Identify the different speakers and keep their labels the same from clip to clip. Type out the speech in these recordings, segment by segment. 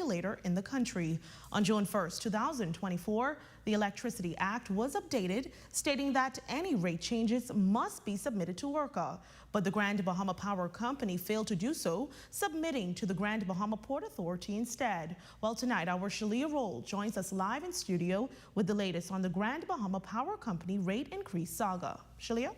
Speaker 1: regulator in the country. On June 1st, 2024, the Electricity Act was updated, stating that any rate changes must be submitted to ERCA. But the Grand Bahama Power Company failed to do so, submitting to the Grand Bahama Port Authority instead. Well, tonight, our Shalia Roll joins us live in studio with the latest on the Grand Bahama Power Company rate increase saga. Shalia?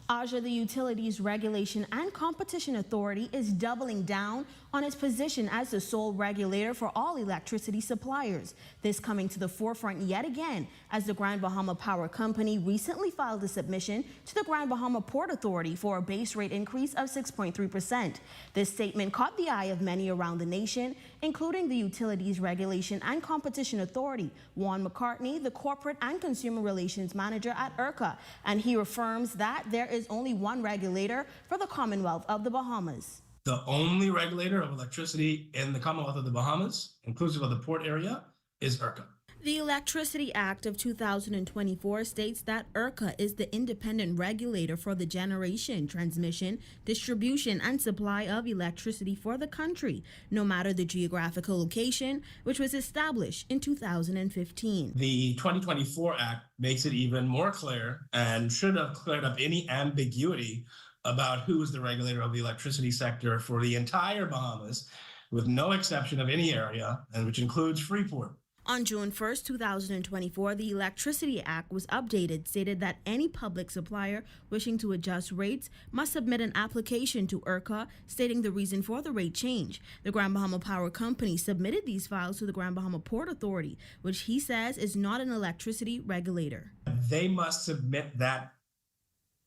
Speaker 2: Aja, the Utilities Regulation and Competition Authority is doubling down on its position as the sole regulator for all electricity suppliers. This coming to the forefront yet again as the Grand Bahama Power Company recently filed a submission to the Grand Bahama Port Authority for a base rate increase of 6.3%. This statement caught the eye of many around the nation, including the Utilities Regulation and Competition Authority, Juan McCartney, the Corporate and Consumer Relations Manager at ERCA, and he affirms that there is only one regulator for the Commonwealth of the Bahamas.
Speaker 3: The only regulator of electricity in the Commonwealth of the Bahamas, inclusive of the port area, is ERCA.
Speaker 2: The Electricity Act of 2024 states that ERCA is the independent regulator for the generation, transmission, distribution, and supply of electricity for the country, no matter the geographical location, which was established in 2015.
Speaker 3: The 2024 Act makes it even more clear and should have cleared up any ambiguity about who is the regulator of the electricity sector for the entire Bahamas, with no exception of any area, and which includes Freeport.
Speaker 2: On June 1st, 2024, the Electricity Act was updated, stated that any public supplier wishing to adjust rates must submit an application to ERCA stating the reason for the rate change. The Grand Bahama Power Company submitted these files to the Grand Bahama Port Authority, which he says is not an electricity regulator.
Speaker 3: They must submit that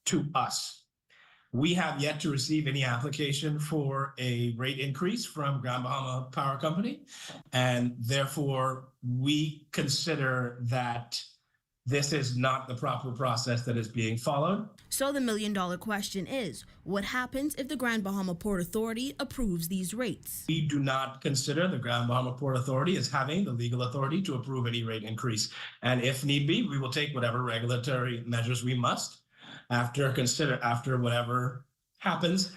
Speaker 3: to us. We have yet to receive any application for a rate increase from Grand Bahama Power Company, and therefore we consider that this is not the proper process that is being followed.
Speaker 2: So the million-dollar question is, what happens if the Grand Bahama Port Authority approves these rates?
Speaker 3: We do not consider the Grand Bahama Port Authority as having the legal authority to approve any rate increase. And if need be, we will take whatever regulatory measures we must after whatever happens.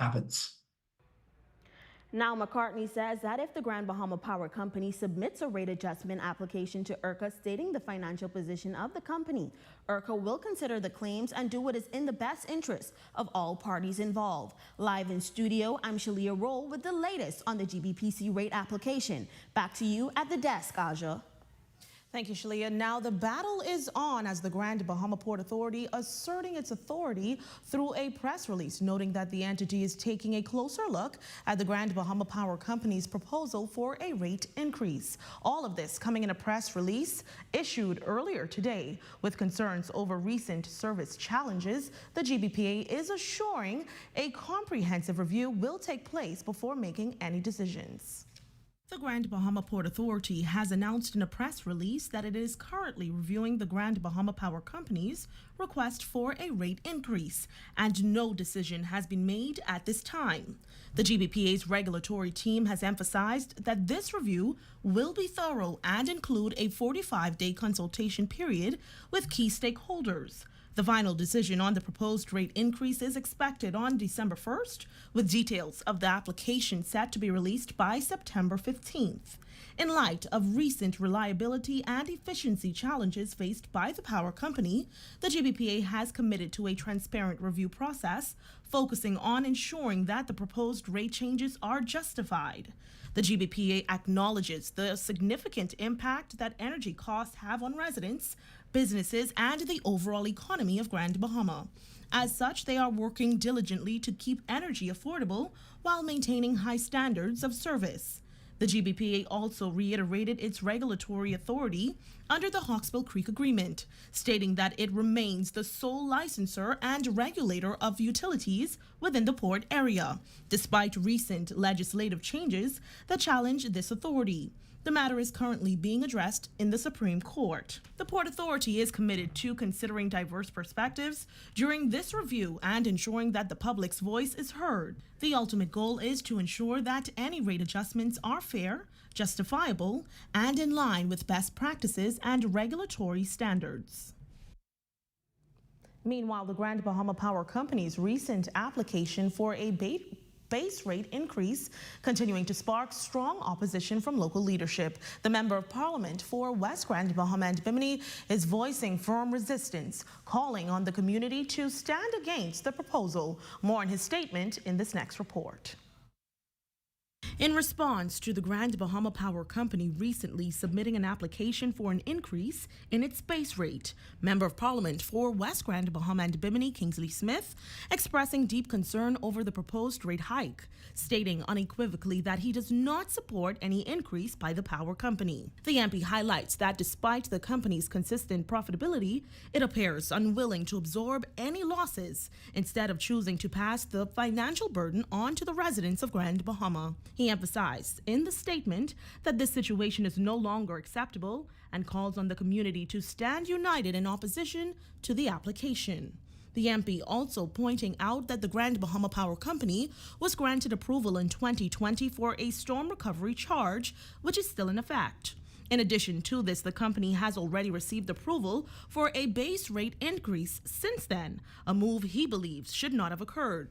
Speaker 2: Now, McCartney says that if the Grand Bahama Power Company submits a rate adjustment application to ERCA stating the financial position of the company, ERCA will consider the claims and do what is in the best interest of all parties involved. Live in studio, I'm Shalia Roll with the latest on the GBPC rate application. Back to you at the desk, Aja.
Speaker 1: Thank you, Shalia. Now the battle is on as the Grand Bahama Port Authority asserting its authority through a press release, noting that the entity is taking a closer look at the Grand Bahama Power Company's proposal for a rate increase. All of this coming in a press release issued earlier today. With concerns over recent service challenges, the GBPA is assuring a comprehensive review will take place before making any decisions. The Grand Bahama Port Authority has announced in a press release that it is currently reviewing the Grand Bahama Power Company's request for a rate increase, and no decision has been made at this time. The GBPA's regulatory team has emphasized that this review will be thorough and include a 45-day consultation period with key stakeholders. The final decision on the proposed rate increase is expected on December 1st, with details of the application set to be released by September 15th. In light of recent reliability and efficiency challenges faced by the power company, the GBPA has committed to a transparent review process, focusing on ensuring that the proposed rate changes are justified. The GBPA acknowledges the significant impact that energy costs have on residents, businesses, and the overall economy of Grand Bahama. As such, they are working diligently to keep energy affordable while maintaining high standards of service. The GBPA also reiterated its regulatory authority under the Hawksbill Creek Agreement, stating that it remains the sole licensor and regulator of utilities within the port area, despite recent legislative changes that challenge this authority. The matter is currently being addressed in the Supreme Court. The Port Authority is committed to considering diverse perspectives during this review and ensuring that the public's voice is heard. The ultimate goal is to ensure that any rate adjustments are fair, justifiable, and in line with best practices and regulatory standards. Meanwhile, the Grand Bahama Power Company's recent application for a base rate increase, continuing to spark strong opposition from local leadership. The Member of Parliament for West Grand Bahama and Bimini is voicing firm resistance, calling on the community to stand against the proposal. More in his statement in this next report. In response to the Grand Bahama Power Company recently submitting an application for an increase in its base rate, Member of Parliament for West Grand Bahama and Bimini Kingsley Smith expressing deep concern over the proposed rate hike, stating unequivocally that he does not support any increase by the power company. The MP highlights that despite the company's consistent profitability, it appears unwilling to absorb any losses, instead of choosing to pass the financial burden on to the residents of Grand Bahama. He emphasized in the statement that this situation is no longer acceptable and calls on the community to stand united in opposition to the application. The MP also pointing out that the Grand Bahama Power Company was granted approval in 2020 for a storm recovery charge, which is still in effect. In addition to this, the company has already received approval for a base rate increase since then, a move he believes should not have occurred.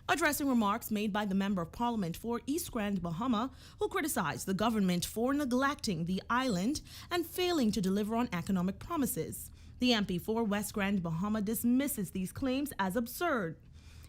Speaker 1: Addressing remarks made by the Member of Parliament for East Grand Bahama, who criticized the government for neglecting the island and failing to deliver on economic promises, the MP for West Grand Bahama dismisses these claims as absurd.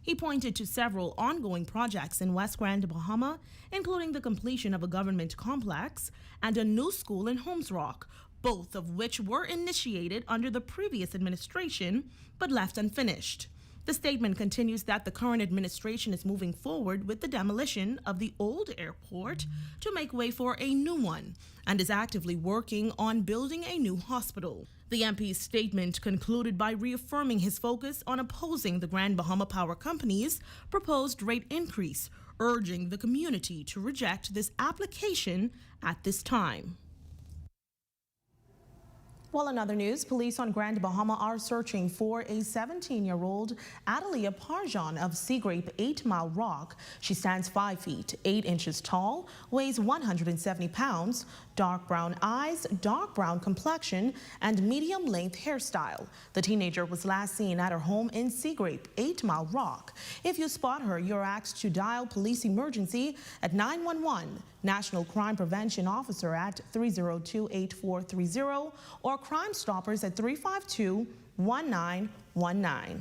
Speaker 1: He pointed to several ongoing projects in West Grand Bahama, including the completion of a government complex and a new school in Holmes Rock, both of which were initiated under the previous administration but left unfinished. The statement continues that the current administration is moving forward with the demolition of the old airport to make way for a new one and is actively working on building a new hospital. The MP's statement concluded by reaffirming his focus on opposing the Grand Bahama Power Company's proposed rate increase, urging the community to reject this application at this time. Well, in other news, police on Grand Bahama are searching for a 17-year-old Adalia Parjan of Seagrape 8 Mile Rock. She stands 5 feet 8 inches tall, weighs 170 pounds, dark brown eyes, dark brown complexion, and medium-length hairstyle. The teenager was last seen at her home in Seagrape 8 Mile Rock. If you spot her, you're asked to dial police emergency at 911, National Crime Prevention Officer at 302-8430, or Crime Stoppers at 352-1919.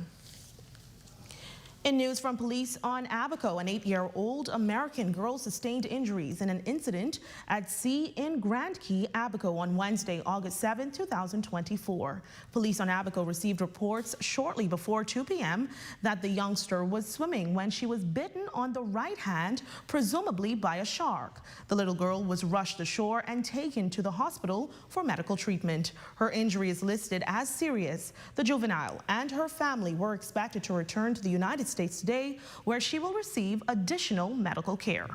Speaker 1: In news from police on Abaco, an 8-year-old American girl sustained injuries in an incident at sea in Grand Key, Abaco on Wednesday, August 7, 2024. Police on Abaco received reports shortly before 2 p.m. that the youngster was swimming when she was bitten on the right hand, presumably by a shark. The little girl was rushed ashore and taken to the hospital for medical treatment. Her injury is listed as serious. The juvenile and her family were expected to return to the United States today, where she will receive additional medical care.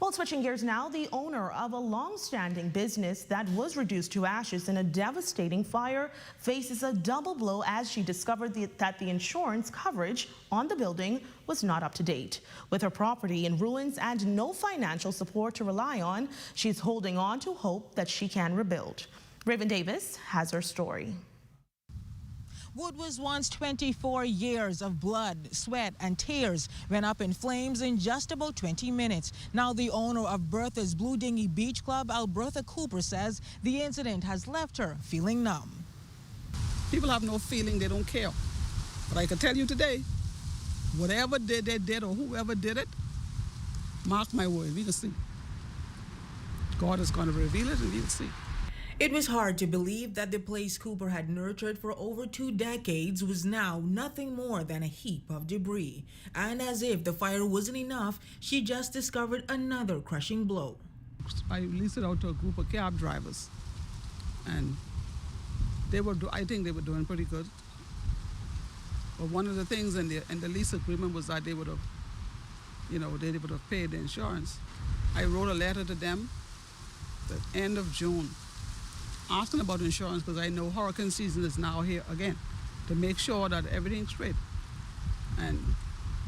Speaker 1: Well, switching gears now, the owner of a long-standing business that was reduced to ashes in a devastating fire faces a double blow as she discovered that the insurance coverage on the building was not up to date. With her property in ruins and no financial support to rely on, she's holding on to hope that she can rebuild. Raven Davis has her story.
Speaker 4: What was once 24 years of blood, sweat, and tears went up in flames in just about 20 minutes. Now the owner of Bertha's Blue Dinghy Beach Club, Albertha Cooper, says the incident has left her feeling numb.
Speaker 5: People have no feeling, they don't care. But I can tell you today, whatever they did or whoever did it, mark my word, we can see. God is going to reveal it and we will see.
Speaker 6: It was hard to believe that the place Cooper had nurtured for over 2 decades was now nothing more than a heap of debris. And as if the fire wasn't enough, she just discovered another crushing blow.
Speaker 5: I leased it out to a group of cab drivers, and I think they were doing pretty good. But one of the things in the lease agreement was that they would have paid the insurance. I wrote a letter to them at the end of June, asking about insurance because I know hurricane season is now here again, to make sure that everything's straight. And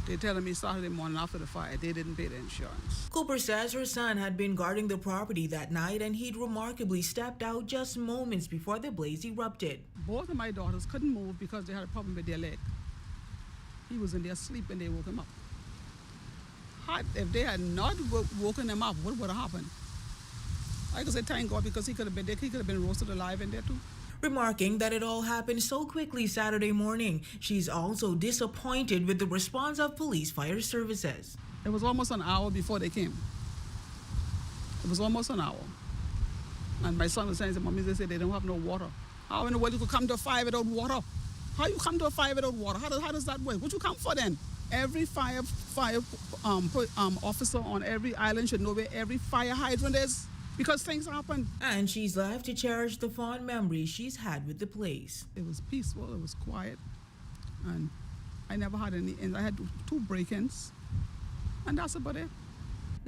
Speaker 5: they're telling me Saturday morning after the fire, they didn't pay the insurance.
Speaker 6: Cooper says her son had been guarding the property that night and he'd remarkably stepped out just moments before the blaze erupted.
Speaker 5: Both of my daughters couldn't move because they had a problem with their leg. He was in there asleep and they woke him up. If they had not woken him up, what would have happened? I could say thank God, because he could have been roasted alive in there too.
Speaker 6: Remarking that it all happened so quickly Saturday morning, she's also disappointed with the response of police fire services.
Speaker 5: It was almost an hour before they came. It was almost an hour. And my son was saying, Mommy, they said they don't have no water. How in the world you could come to a fire without water? How you come to a fire without water? How does that work? What you come for then? Every fire officer on every island should know where every fire hydrant is, because things happen.
Speaker 6: And she's left to cherish the fond memories she's had with the place.
Speaker 5: It was peaceful, it was quiet, and I never had any, and I had 2 break-ins, and that's about it.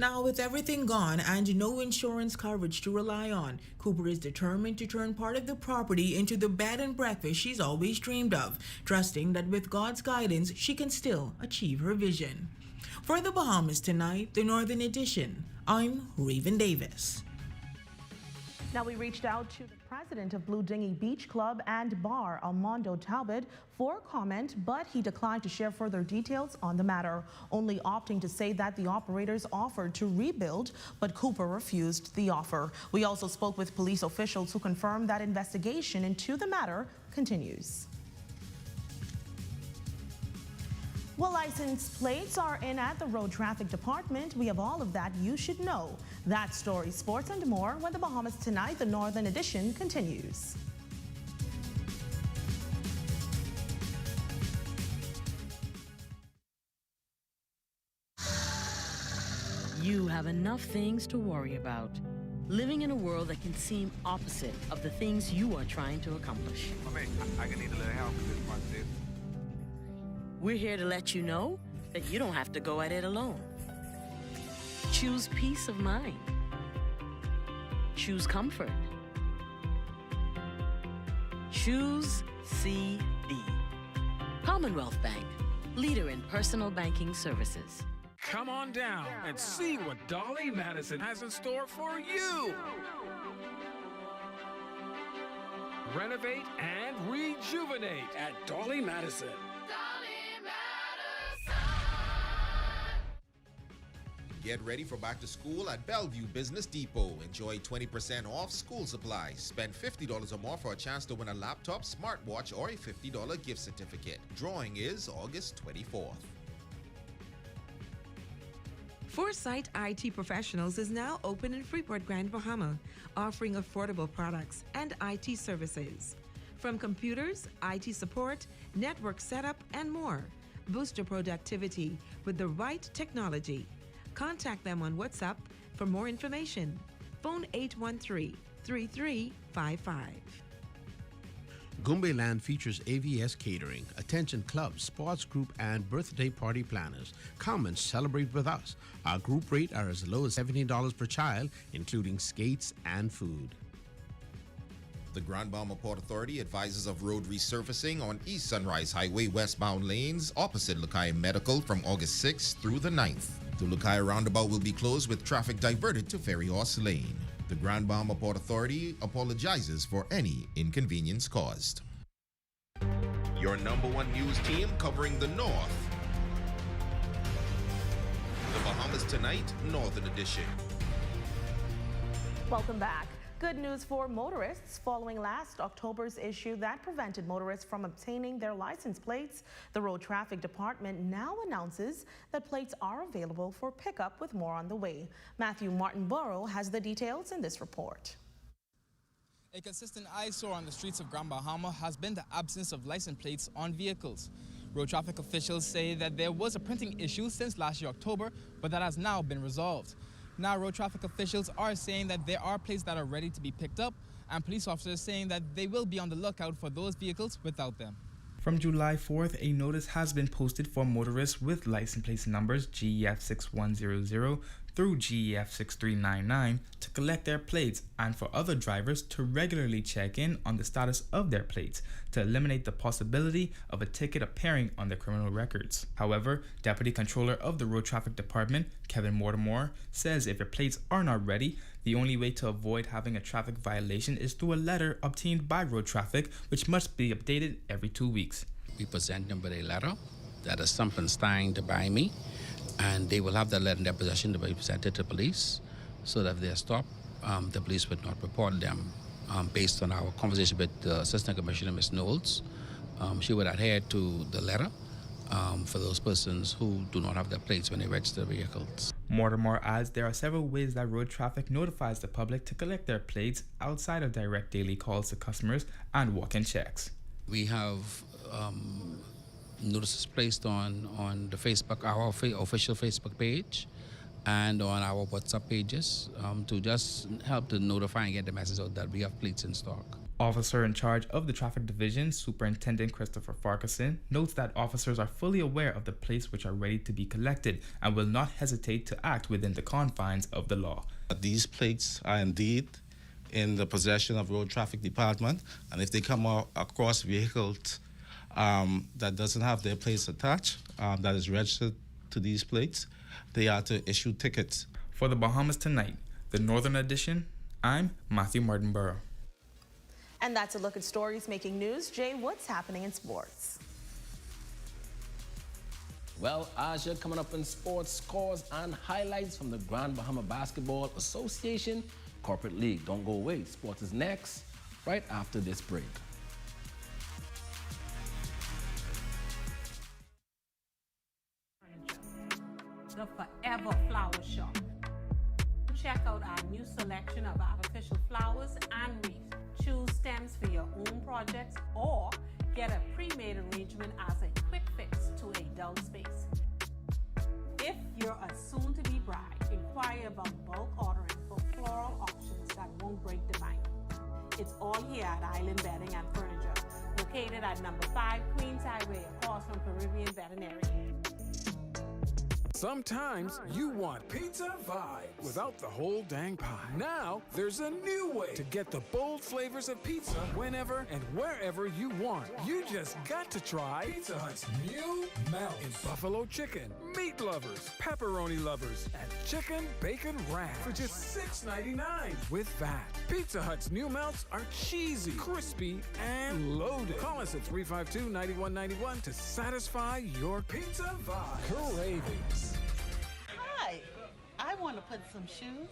Speaker 6: Now, with everything gone and no insurance coverage to rely on, Cooper is determined to turn part of the property into the bed and breakfast she's always dreamed of, trusting that with God's guidance, she can still achieve her vision. For the Bahamas Tonight, the Northern Edition, I'm Raven Davis.
Speaker 1: Now we reached out to the president of Blue Dinghy Beach Club and Bar, Armando Talbot, for comment, but he declined to share further details on the matter, only opting to say that the operators offered to rebuild, but Cooper refused the offer. We also spoke with police officials who confirmed that investigation into the matter continues. Well, license plates are in at the Road Traffic Department. We have all of that you should know. That story, sports, and more when the Bahamas Tonight, the Northern Edition, continues.
Speaker 7: You have enough things to worry about. Living in a world that can seem opposite of the things you are trying to accomplish.
Speaker 8: I can need a little help with this one, sis.
Speaker 7: We're here to let you know that you don't have to go at it alone. Choose peace of mind. Choose comfort. Choose CB. Commonwealth Bank, leader in personal banking services.
Speaker 9: Come on down and see what Dolly Madison has in store for you. Renovate and rejuvenate at Dolly Madison.
Speaker 10: Get ready for back to school at Bellevue Business Depot. Enjoy 20% off school supplies. Spend $50 or more for a chance to win a laptop, smartwatch, or a $50 gift certificate. Drawing is August 24th.
Speaker 11: Foresight IT Professionals is now open in Freeport, Grand Bahama, offering affordable products and IT services. From computers, IT support, network setup, and more. Boost your productivity with the right technology. Contact them on WhatsApp for more information. Phone 813-3355.
Speaker 12: Gumbe Land features AVS catering, attention clubs, sports group, and birthday party planners. Come and celebrate with us. Our group rate are as low as $17 per child, including skates and food.
Speaker 10: The Grand Bahama Port Authority advises of road resurfacing on East Sunrise Highway westbound lanes opposite Lukai Medical from August 6th through the 9th. The Lukai roundabout will be closed with traffic diverted to Ferry Horse Lane. The Grand Bahama Port Authority apologizes for any inconvenience caused. Your #1 news team covering the North. The Bahamas Tonight, Northern Edition.
Speaker 1: Welcome back. Good news for motorists. Following last October's issue that prevented motorists from obtaining their license plates, the Road Traffic Department now announces that plates are available for pickup, with more on the way. Matthew Martinborough has the details in this report.
Speaker 13: A consistent eyesore on the streets of Grand Bahama has been the absence of license plates on vehicles. Road traffic officials say that there was a printing issue since last year October, but that has now been resolved. Now, road traffic officials are saying that there are plates that are ready to be picked up, and police officers saying that they will be on the lookout for those vehicles without them.
Speaker 14: From July 4th, a notice has been posted for motorists with license plate numbers GEF 6100 through GEF 6399 to collect their plates, and for other drivers to regularly check in on the status of their plates to eliminate the possibility of a ticket appearing on their criminal records. However, Deputy Controller of the Road Traffic Department, Kevin Mortimer, says if your plates are not ready, the only way to avoid having a traffic violation is through a letter obtained by Road Traffic, which must be updated every 2 weeks.
Speaker 15: We present them with a letter
Speaker 12: that is something trying to buy me, and they will have that letter in their possession to be presented to police, so that if they're stopped, the police would not report them. Based on our conversation with the Assistant Commissioner, Ms. Knowles, she would adhere to the letter for those persons who do not have their plates when they register vehicles.
Speaker 14: Mortimer adds there are several ways that road traffic notifies the public to collect their plates outside of direct daily calls to customers and walk-in checks.
Speaker 12: We have notices placed on the Facebook, our official Facebook page, and on our WhatsApp pages to just help to notify and get the message out that we have plates in stock.
Speaker 14: Officer in charge of the traffic division, Superintendent Christopher Farquharson, notes that officers are fully aware of the plates which are ready to be collected and will not hesitate to act within the confines of the law.
Speaker 15: These plates are indeed in the possession of Road Traffic Department, and if they come across vehicles that doesn't have their plates attached, that is registered to these plates, they are to issue tickets.
Speaker 14: For the Bahamas Tonight, the Northern Edition, I'm Matthew Martinborough.
Speaker 1: And that's a look at stories making news. Jay, what's happening in sports?
Speaker 16: Well, Asia, coming up in sports, scores and highlights from the Grand Bahama Basketball Association Corporate League. Don't go away. Sports is next, right after this break.
Speaker 17: The Forever Flower Shop. Check out our new selection of artificial flowers and wreaths. Choose stems for your own projects or get a pre-made arrangement as a quick fix to a dull space. If you're a soon-to-be bride, inquire about bulk ordering for floral options that won't break the bank. It's all here at Island Bedding and Furniture, located at number 5 Queens Highway, across from Caribbean Veterinary.
Speaker 9: Sometimes you want pizza vibe without the whole dang pie. Now there's a new way to get the bold flavors of pizza whenever and wherever you want. You just got to try Pizza Hut's new melt in buffalo chicken, meat lovers, pepperoni lovers, and chicken bacon wrap for just $6.99 with that. Pizza Hut's new melts are cheesy, crispy, and loaded. Call us at 352-9191 to satisfy your pizza vibe cravings.
Speaker 18: Hi, I want to put some shoes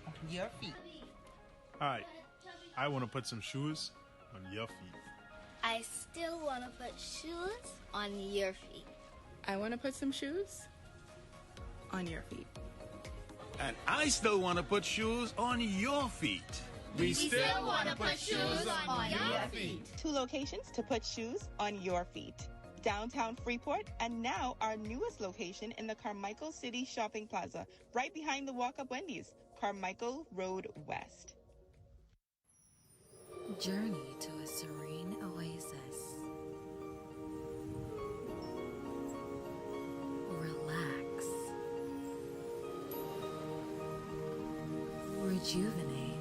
Speaker 18: on your feet.
Speaker 19: Hi, I want to put some shoes on your feet.
Speaker 20: I still want to put shoes on your feet.
Speaker 21: I want to put some shoes on your feet.
Speaker 22: And I still want to put shoes on your feet.
Speaker 20: We still want to put shoes on your feet.
Speaker 23: 2 locations to put shoes on your feet. Downtown Freeport, and now our newest location in the Carmichael City Shopping Plaza, right behind the Walk-Up Wendy's, Carmichael Road West.
Speaker 24: Journey to a serene oasis. Relax. Rejuvenate.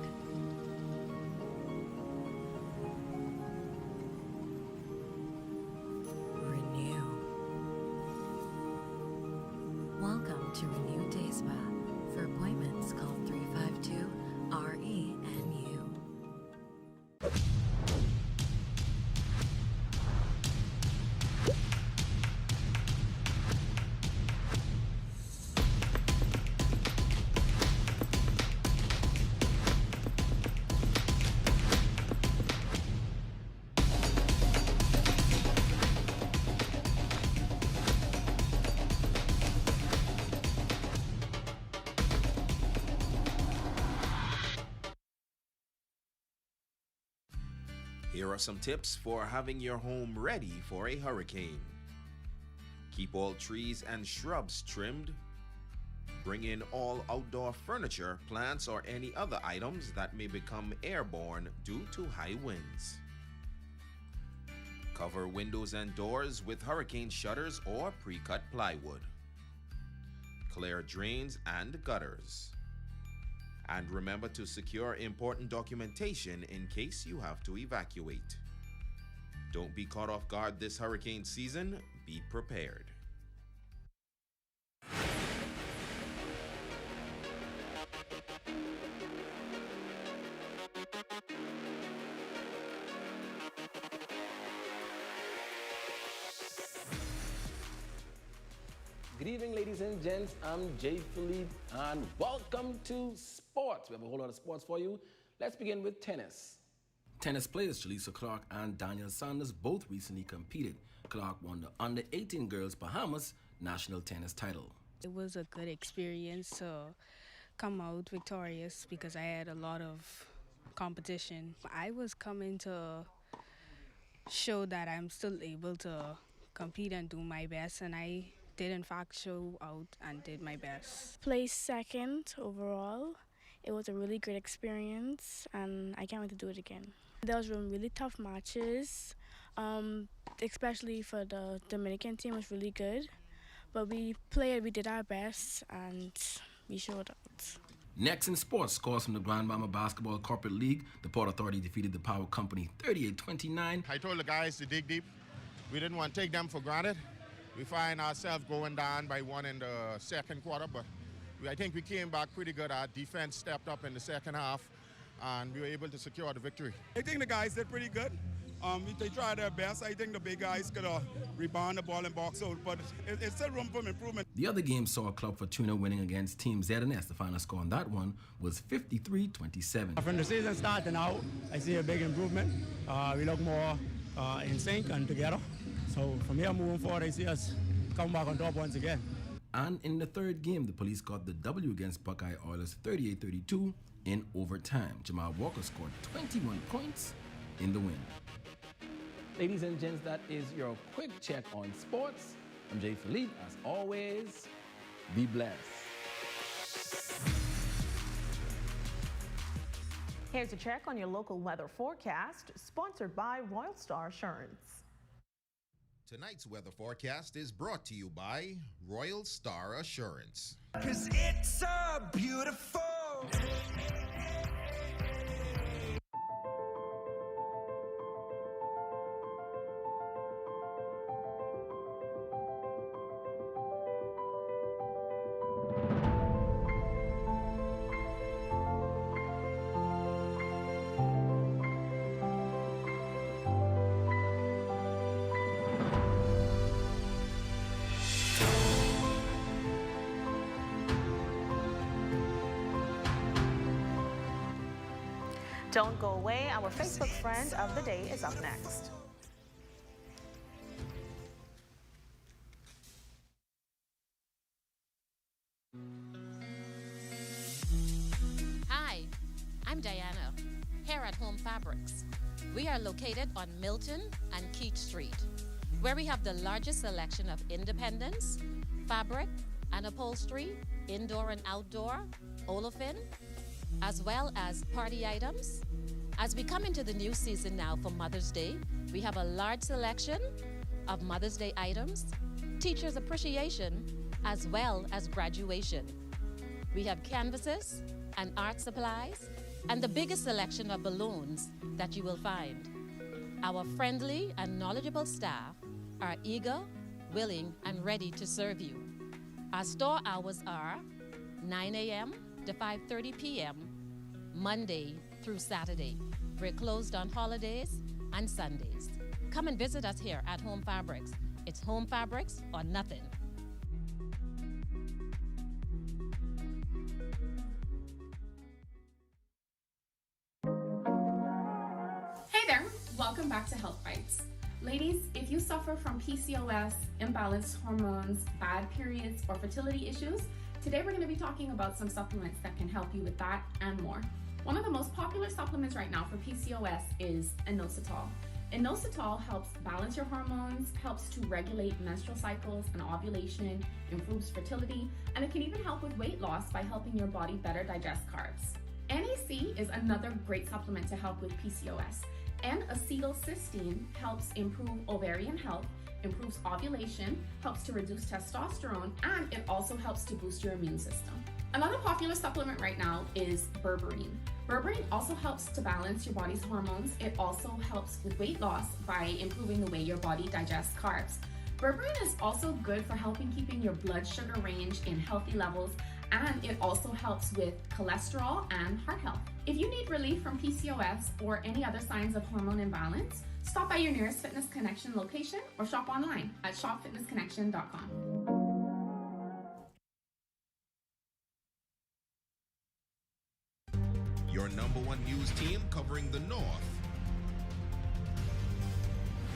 Speaker 24: Welcome to Renew Day Spa. For appointments, call 352-RENU.
Speaker 10: Here are some tips for having your home ready for a hurricane. Keep all trees and shrubs trimmed. Bring in all outdoor furniture, plants, or any other items that may become airborne due to high winds. Cover windows and doors with hurricane shutters or pre-cut plywood. Clear drains and gutters. And remember to secure important documentation in case you have to evacuate. Don't be caught off guard this hurricane season. Be prepared.
Speaker 16: Good evening, ladies and gents. I'm Jay Philippe, and welcome to Sports. We have a whole lot of sports for you. Let's begin with tennis. Tennis players Jaleesa Clark and Danielle Sanders both recently competed. Clark won the under-18 girls Bahamas national tennis title.
Speaker 2: It was a good experience to come out victorious because I had a lot of competition. I was coming to show that I'm still able to compete and do my best, and I did in fact show out and did my best.
Speaker 3: Placed second overall. It was a really great experience, and I can't wait to do it again. There was really tough matches, especially for the Dominican team was really good. But we did our best, and we showed out.
Speaker 16: Next in sports, scores from the Grand Bahama Basketball Corporate League. The Port Authority defeated the Power Company 38-29.
Speaker 4: I told the guys to dig deep. We didn't want to take them for granted. We find ourselves going down by 1 in the second quarter, but I think we came back pretty good. Our defense stepped up in the second half, and we were able to secure the victory.
Speaker 5: I think the guys did pretty good. They tried their best. I think the big guys could rebound the ball and box out, but it's still room for improvement.
Speaker 16: The other game saw Club Fortuna winning against Team ZNS. The final score on that one was 53-27.
Speaker 25: From the season starting now, I see a big improvement. We look more in sync and together. So from here moving forward, I see us come back on top once again.
Speaker 16: And in the third game, the Police got the W against Buckeye Oilers 38-32 in overtime. Jamal Walker scored 21 points in the win. Ladies and gents, that is your quick check on sports. I'm Jay Philippe. As always, be blessed.
Speaker 1: Here's a check on your local weather forecast, sponsored by Royal Star Assurance.
Speaker 10: Tonight's weather forecast is brought to you by Royal Star Assurance.
Speaker 26: 'Cause it's so beautiful.
Speaker 1: Don't go away. Our Facebook friend of the day is up next.
Speaker 27: Hi, I'm Diana, here at Home Fabrics. We are located on Milton and Keach Street, where we have the largest selection of independence, fabric, and upholstery, indoor and outdoor, olefin, as well as party items. As we come into the new season now for Mother's Day, we have a large selection of Mother's Day items, teachers' appreciation, as well as graduation. We have canvases and art supplies, and the biggest selection of balloons that you will find. Our friendly and knowledgeable staff are eager, willing, and ready to serve you. Our store hours are 9 a.m. to 5:30 p.m., Monday through Saturday. We're closed on holidays and Sundays. Come and visit us here at Home Fabrics. It's Home Fabrics or nothing.
Speaker 21: Hey there, welcome back to Health Bites. Ladies, if you suffer from PCOS, imbalanced hormones, bad periods, or fertility issues, today we're going to be talking about some supplements that can help you with that and more. One of the most popular supplements right now for PCOS is inositol. Inositol helps balance your hormones, helps to regulate menstrual cycles and ovulation, improves fertility, and it can even help with weight loss by helping your body better digest carbs. NAC is another great supplement to help with PCOS, and acetylcysteine helps improve ovarian health, improves ovulation, helps to reduce testosterone, and it also helps to boost your immune system. Another popular supplement right now is berberine. Berberine also helps to balance your body's hormones. It also helps with weight loss by improving the way your body digests carbs. Berberine is also good for helping keeping your blood sugar range in healthy levels, and it also helps with cholesterol and heart health. If you need relief from PCOS or any other signs of hormone imbalance, stop by your nearest Fitness Connection location or shop online at shopfitnessconnection.com.
Speaker 10: your #1 news team covering the North.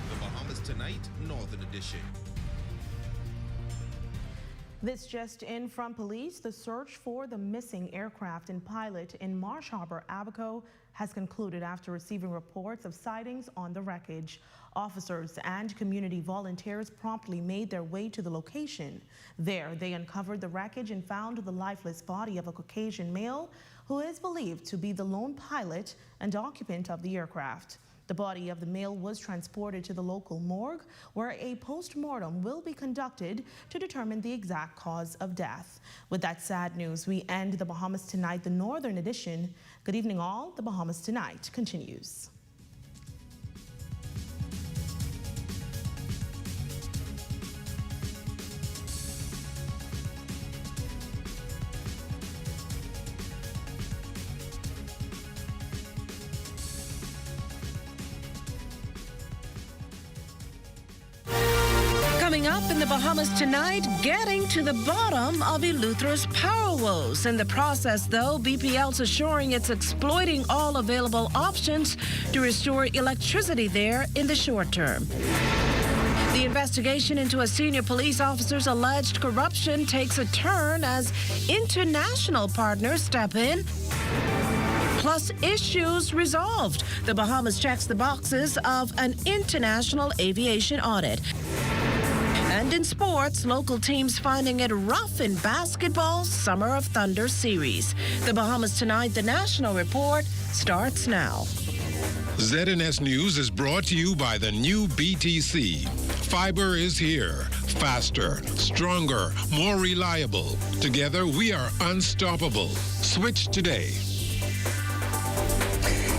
Speaker 10: The Bahamas Tonight, Northern Edition.
Speaker 1: This just in from police. The search for the missing aircraft and pilot in Marsh Harbor, Abaco, has concluded after receiving reports of sightings on the wreckage. Officers and community volunteers promptly made their way to the location. There, they uncovered the wreckage and found the lifeless body of a Caucasian male who is believed to be the lone pilot and occupant of the aircraft. The body of the male was transported to the local morgue, where a post-mortem will be conducted to determine the exact cause of death. With that sad news, we end the Bahamas Tonight, the Northern Edition. Good evening, all. The Bahamas Tonight continues.
Speaker 6: Coming up in the Bahamas Tonight, getting to the bottom of Eleuthero's power woes. In the process, though, BPL's assuring it's exploiting all available options to restore electricity there in the short term. The investigation into a senior police officer's alleged corruption takes a turn as international partners step in. Plus, issues resolved. The Bahamas checks the boxes of an international aviation audit. And in sports, local teams finding it rough in basketball's Summer of Thunder series. The Bahamas Tonight, the National Report, starts now.
Speaker 7: ZNS News is brought to you by the new BTC. Fiber is here. Faster, stronger, more reliable. Together, we are unstoppable. Switch today.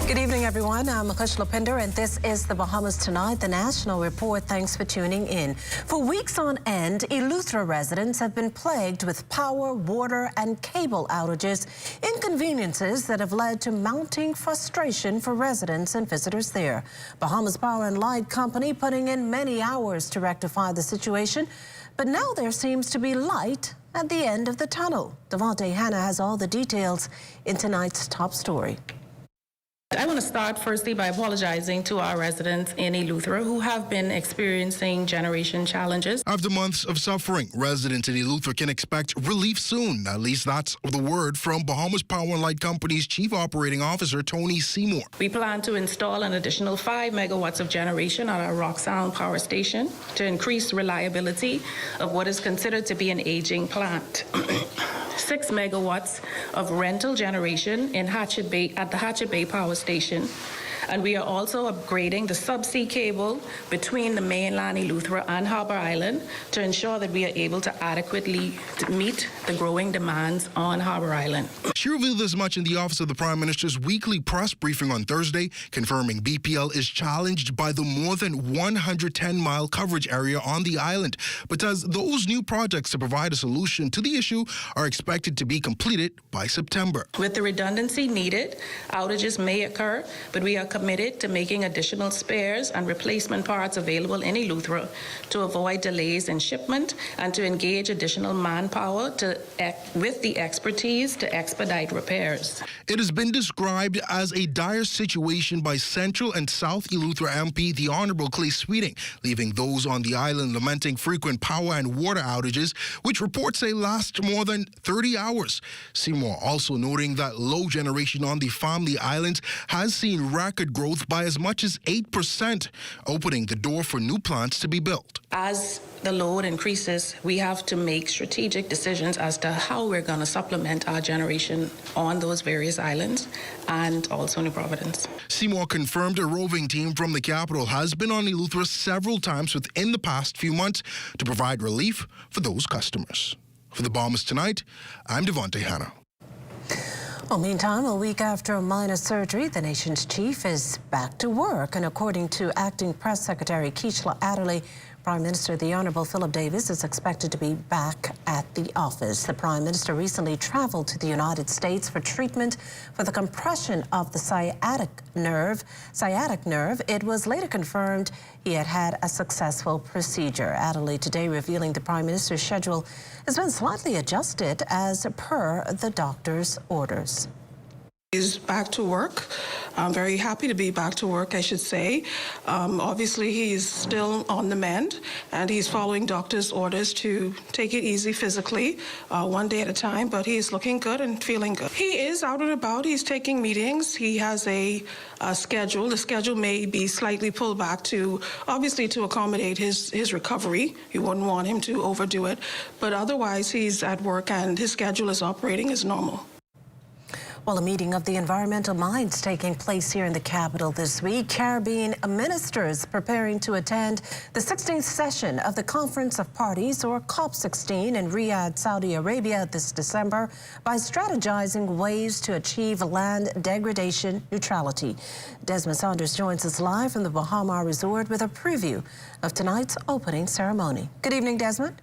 Speaker 6: Good evening, everyone. I'm Akush Lopinder, and this is the Bahamas Tonight, the National Report. Thanks for tuning in. For weeks on end, Eleuthera residents have been plagued with power, water, and cable outages, inconveniences that have led to mounting frustration for residents and visitors there. Bahamas Power and Light Company putting in many hours to rectify the situation, but now there seems to be light at the end of the tunnel. Devontae Hanna has all the details in tonight's top story.
Speaker 8: I want to start firstly by apologizing to our residents in Eleuthera who have been experiencing generation challenges.
Speaker 11: After months of suffering, residents in Eleuthera can expect relief soon. At least that's the word from Bahamas Power and Light Company's Chief Operating Officer, Tony Seymour.
Speaker 8: We plan to install an additional 5 megawatts of generation at our Rock Sound power station to increase reliability of what is considered to be an aging plant. 6 megawatts of rental generation in Hatchet Bay at the Hatchet Bay Power Station. And we are also upgrading the subsea cable between the mainland Eleuthera and Harbour Island to ensure that we are able to adequately meet the growing demands on Harbour Island.
Speaker 11: She revealed as much in the office of the Prime Minister's weekly press briefing on Thursday, confirming BPL is challenged by the more than 110-mile coverage area on the island, but says those new projects to provide a solution to the issue are expected to be completed by September.
Speaker 8: With the redundancy needed, outages may occur, but we are committed to making additional spares and replacement parts available in Eleuthera to avoid delays in shipment and to engage additional manpower with the expertise to expedite repairs.
Speaker 11: It has been described as a dire situation by Central and South Eleuthera MP, the Honourable Clay Sweeting, leaving those on the island lamenting frequent power and water outages, which reports say last more than 30 hours. Seymour also noting that low generation on the Family Islands has seen record growth by as much as 8%, opening the door for new plants to be built.
Speaker 8: As the load increases, we have to make strategic decisions as to how we're going to supplement our generation on those various islands and also New Providence.
Speaker 11: Seymour confirmed a roving team from the capital has been on Eleuthera several times within the past few months to provide relief for those customers. For the Bahamas Tonight, I'm Devontae Hanna.
Speaker 6: Well, meantime, a week after a minor surgery, the nation's chief is back to work. And according to Acting Press Secretary Keishla Adderley, Prime Minister the Honourable Philip Davis is expected to be back at the office. The Prime Minister recently traveled to the United States for treatment for the compression of the sciatic nerve. It was later confirmed he had had a successful procedure. Adderley today revealing the Prime Minister's schedule has been slightly adjusted as per the doctor's orders.
Speaker 9: He's back to work. I'm very happy to be back to work, I should say. Obviously, he's still on the mend, and he's following doctor's orders to take it easy physically, one day at a time, but he's looking good and feeling good. He is out and about. He's taking meetings. He has a schedule. The schedule may be slightly pulled back to, obviously, to accommodate his recovery. You wouldn't want him to overdo it, but otherwise, he's at work, and his schedule is operating as normal.
Speaker 6: Well, a meeting of the environmental minds taking place here in the capital this week. Caribbean ministers preparing to attend the 16th session of the Conference of Parties, or COP16, in Riyadh, Saudi Arabia this December by strategizing ways to achieve land degradation neutrality. Desmond Saunders joins us live from the Bahama Resort with a preview of tonight's opening ceremony. Good evening, Desmond.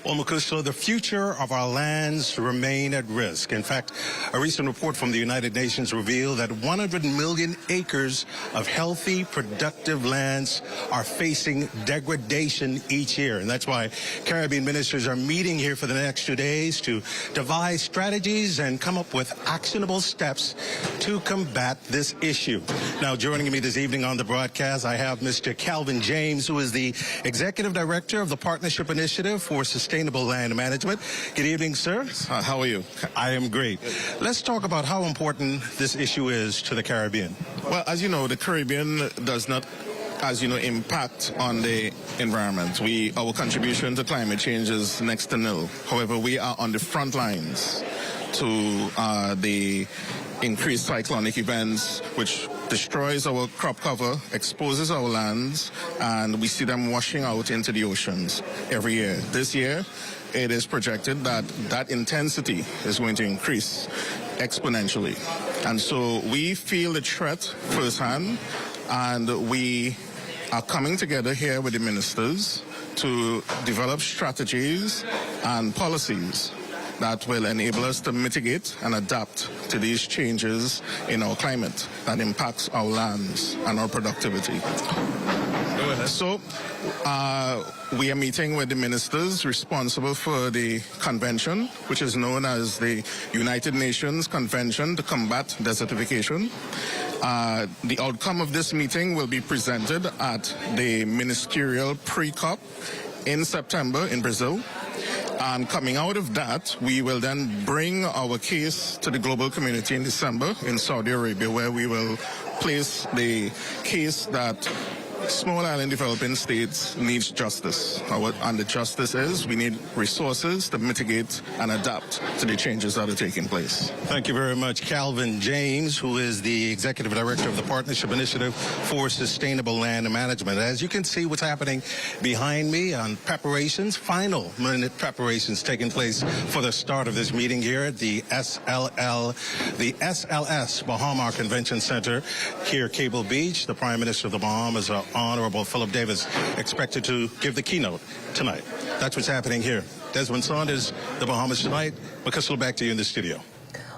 Speaker 12: Well, Makushla, the future of our lands remain at risk. In fact, a recent report from the United Nations revealed that 100 million acres of healthy, productive lands are facing degradation each year. And that's why Caribbean ministers are meeting here for the next 2 days to devise strategies and come up with actionable steps to combat this issue. Now, joining me this evening on the broadcast, I have Mr. Calvin James, who is the Executive Director of the Partnership Initiative for Sustainable Land Management. Good evening, sir.
Speaker 13: How are you?
Speaker 12: I am great. Let's talk about how important this issue is to the Caribbean.
Speaker 13: Well, as you know, the Caribbean does not, as you know, impact on the environment. Our contribution to climate change is next to nil. However, we are on the front lines to the increased cyclonic events, which destroys our crop cover, exposes our lands, and we see them washing out into the oceans every year. This year, it is projected that that intensity is going to increase exponentially. And so we feel the threat firsthand, and we are coming together here with the ministers to develop strategies and policies that will enable us to mitigate and adapt to these changes in our climate that impacts our lands and our productivity. Go ahead. So we are meeting with the ministers responsible for the convention, which is known as the United Nations Convention to Combat Desertification. The outcome of this meeting will be presented at the ministerial pre-COP in September in Brazil. And coming out of that, we will then bring our case to the global community in December in Saudi Arabia, where we will place the case that small island developing states needs justice. And the justice is we need resources to mitigate and adapt to the changes that are taking place.
Speaker 12: Thank you very much, Calvin James, who is the Executive Director of the Partnership Initiative for Sustainable Land Management. As you can see what's happening behind me on preparations, final minute preparations taking place for the start of this meeting here at the SLS Bahama Convention Center here at Cable Beach. The Prime Minister of the Bahamas, Honorable Philip Davis, expected to give the keynote tonight. That's what's happening here. Desmond Saunders, the Bahamas Tonight. Makushla, back to you in the studio.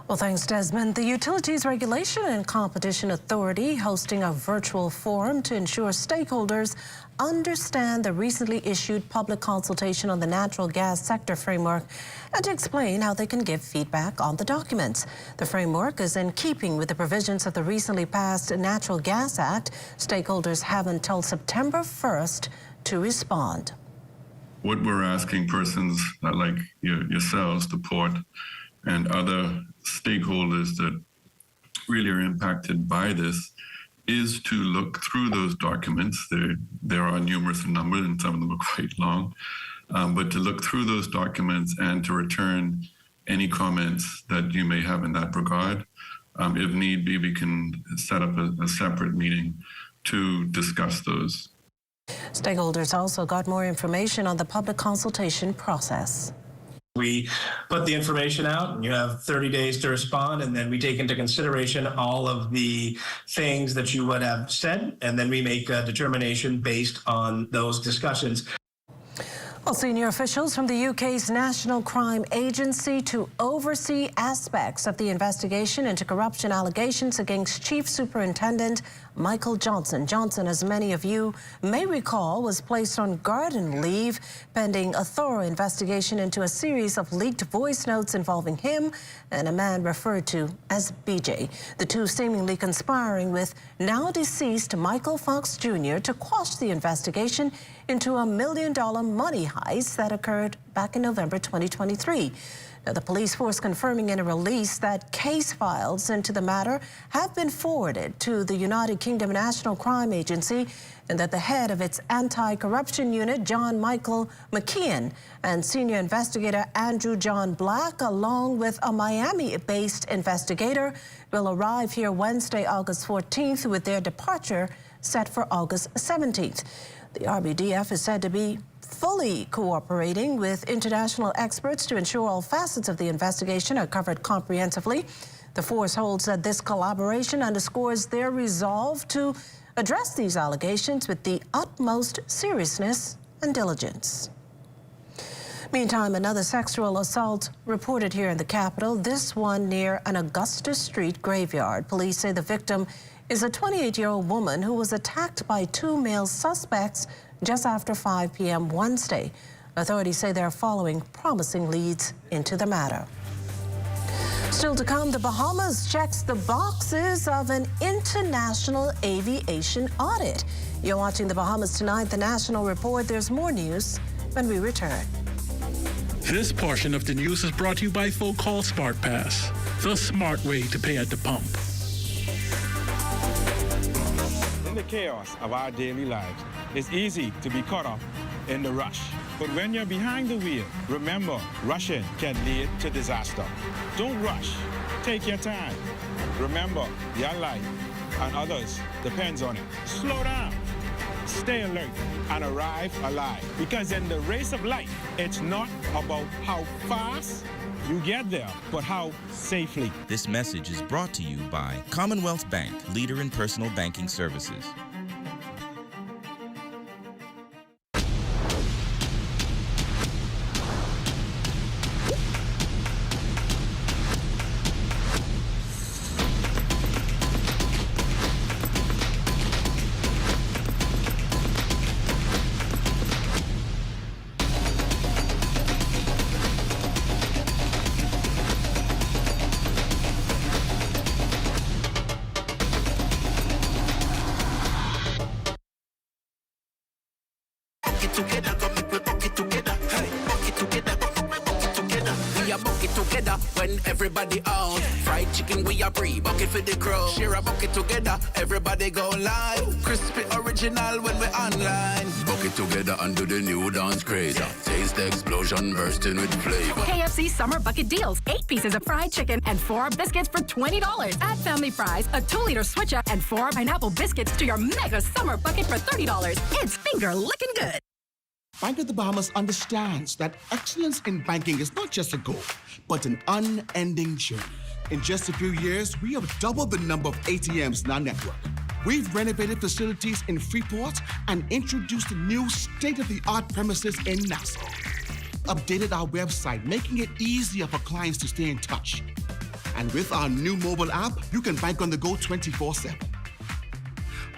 Speaker 6: Well, thanks, Desmond. The Utilities Regulation and Competition Authority hosting a virtual forum to ensure stakeholders understand the recently issued public consultation on the natural gas sector framework and to explain how they can give feedback on the documents. The framework is in keeping with the provisions of the recently passed Natural Gas Act. Stakeholders have until September 1st to respond.
Speaker 14: What we're asking persons like yourselves, the port, and other stakeholders that really are impacted by this is to look through those documents. There are numerous in number, and some of them are quite long, but to look through those documents and to return any comments that you may have in that regard. If need be, we can set up a separate meeting to discuss those.
Speaker 6: Stakeholders also got more information on the public consultation process.
Speaker 15: We put the information out, and you have 30 days to respond, and then we take into consideration all of the things that you would have said, and then we make a determination based on those discussions.
Speaker 6: Well, senior officials from the UK's National Crime Agency to oversee aspects of the investigation into corruption allegations against Chief Superintendent Michael Johnson. Johnson, as many of you may recall, was placed on garden leave pending a thorough investigation into a series of leaked voice notes involving him and a man referred to as BJ. The two seemingly conspiring with now deceased Michael Fox Jr. to quash the investigation into $1 million money heist that occurred back in November 2023. Now, the police force confirming in a release that case files into the matter have been forwarded to the United Kingdom National Crime Agency and that the head of its anti-corruption unit, John Michael McKeon, and senior investigator Andrew John Black, along with a Miami-based investigator, will arrive here Wednesday, August 14th, with their departure set for August 17th. The RBDF is said to be fully cooperating with international experts to ensure all facets of the investigation are covered comprehensively. The force holds that this collaboration underscores their resolve to address these allegations with the utmost seriousness and diligence. Meantime, another sexual assault reported here in the capital, this one near an Augusta Street graveyard. Police say the victim is a 28-year-old woman who was attacked by two male suspects just after 5 p.m. Wednesday. Authorities say they're following promising leads into the matter. Still to come, the Bahamas checks the boxes of an international aviation audit. You're watching the Bahamas Tonight, the National Report. There's more news when we return.
Speaker 17: This portion of the news is brought to you by Folk Call Smart Pass, the smart way to pay at the pump.
Speaker 18: In the chaos of our daily lives, it's easy to be caught up in the rush. But when you're behind the wheel, remember, rushing can lead to disaster. Don't rush. Take your time. Remember, your life and others depends on it. Slow down. Stay alert and arrive alive. Because in the race of life, it's not about how fast you get there, but how safely.
Speaker 19: This message is brought to you by Commonwealth Bank, leader in personal banking services.
Speaker 20: Everybody out. Fried chicken, we are free. Bucket for the crow. Share a bucket together. Everybody go live. Crispy original when we online. Bucket together under the new dance craze. Taste the explosion bursting with flavor.
Speaker 22: KFC Summer Bucket Deals. 8 pieces of fried chicken and 4 biscuits for $20. Add family fries, a 2-liter switcher, and 4 pineapple biscuits to your mega summer bucket for $30. It's finger licking good.
Speaker 23: Bank of the Bahamas understands that excellence in banking is not just a goal, but an unending journey. In just a few years, we have doubled the number of ATMs in our network. We've renovated facilities in Freeport and introduced new state-of-the-art premises in Nassau. Updated our website, making it easier for clients to stay in touch. And with our new mobile app, you can bank on the go 24/7.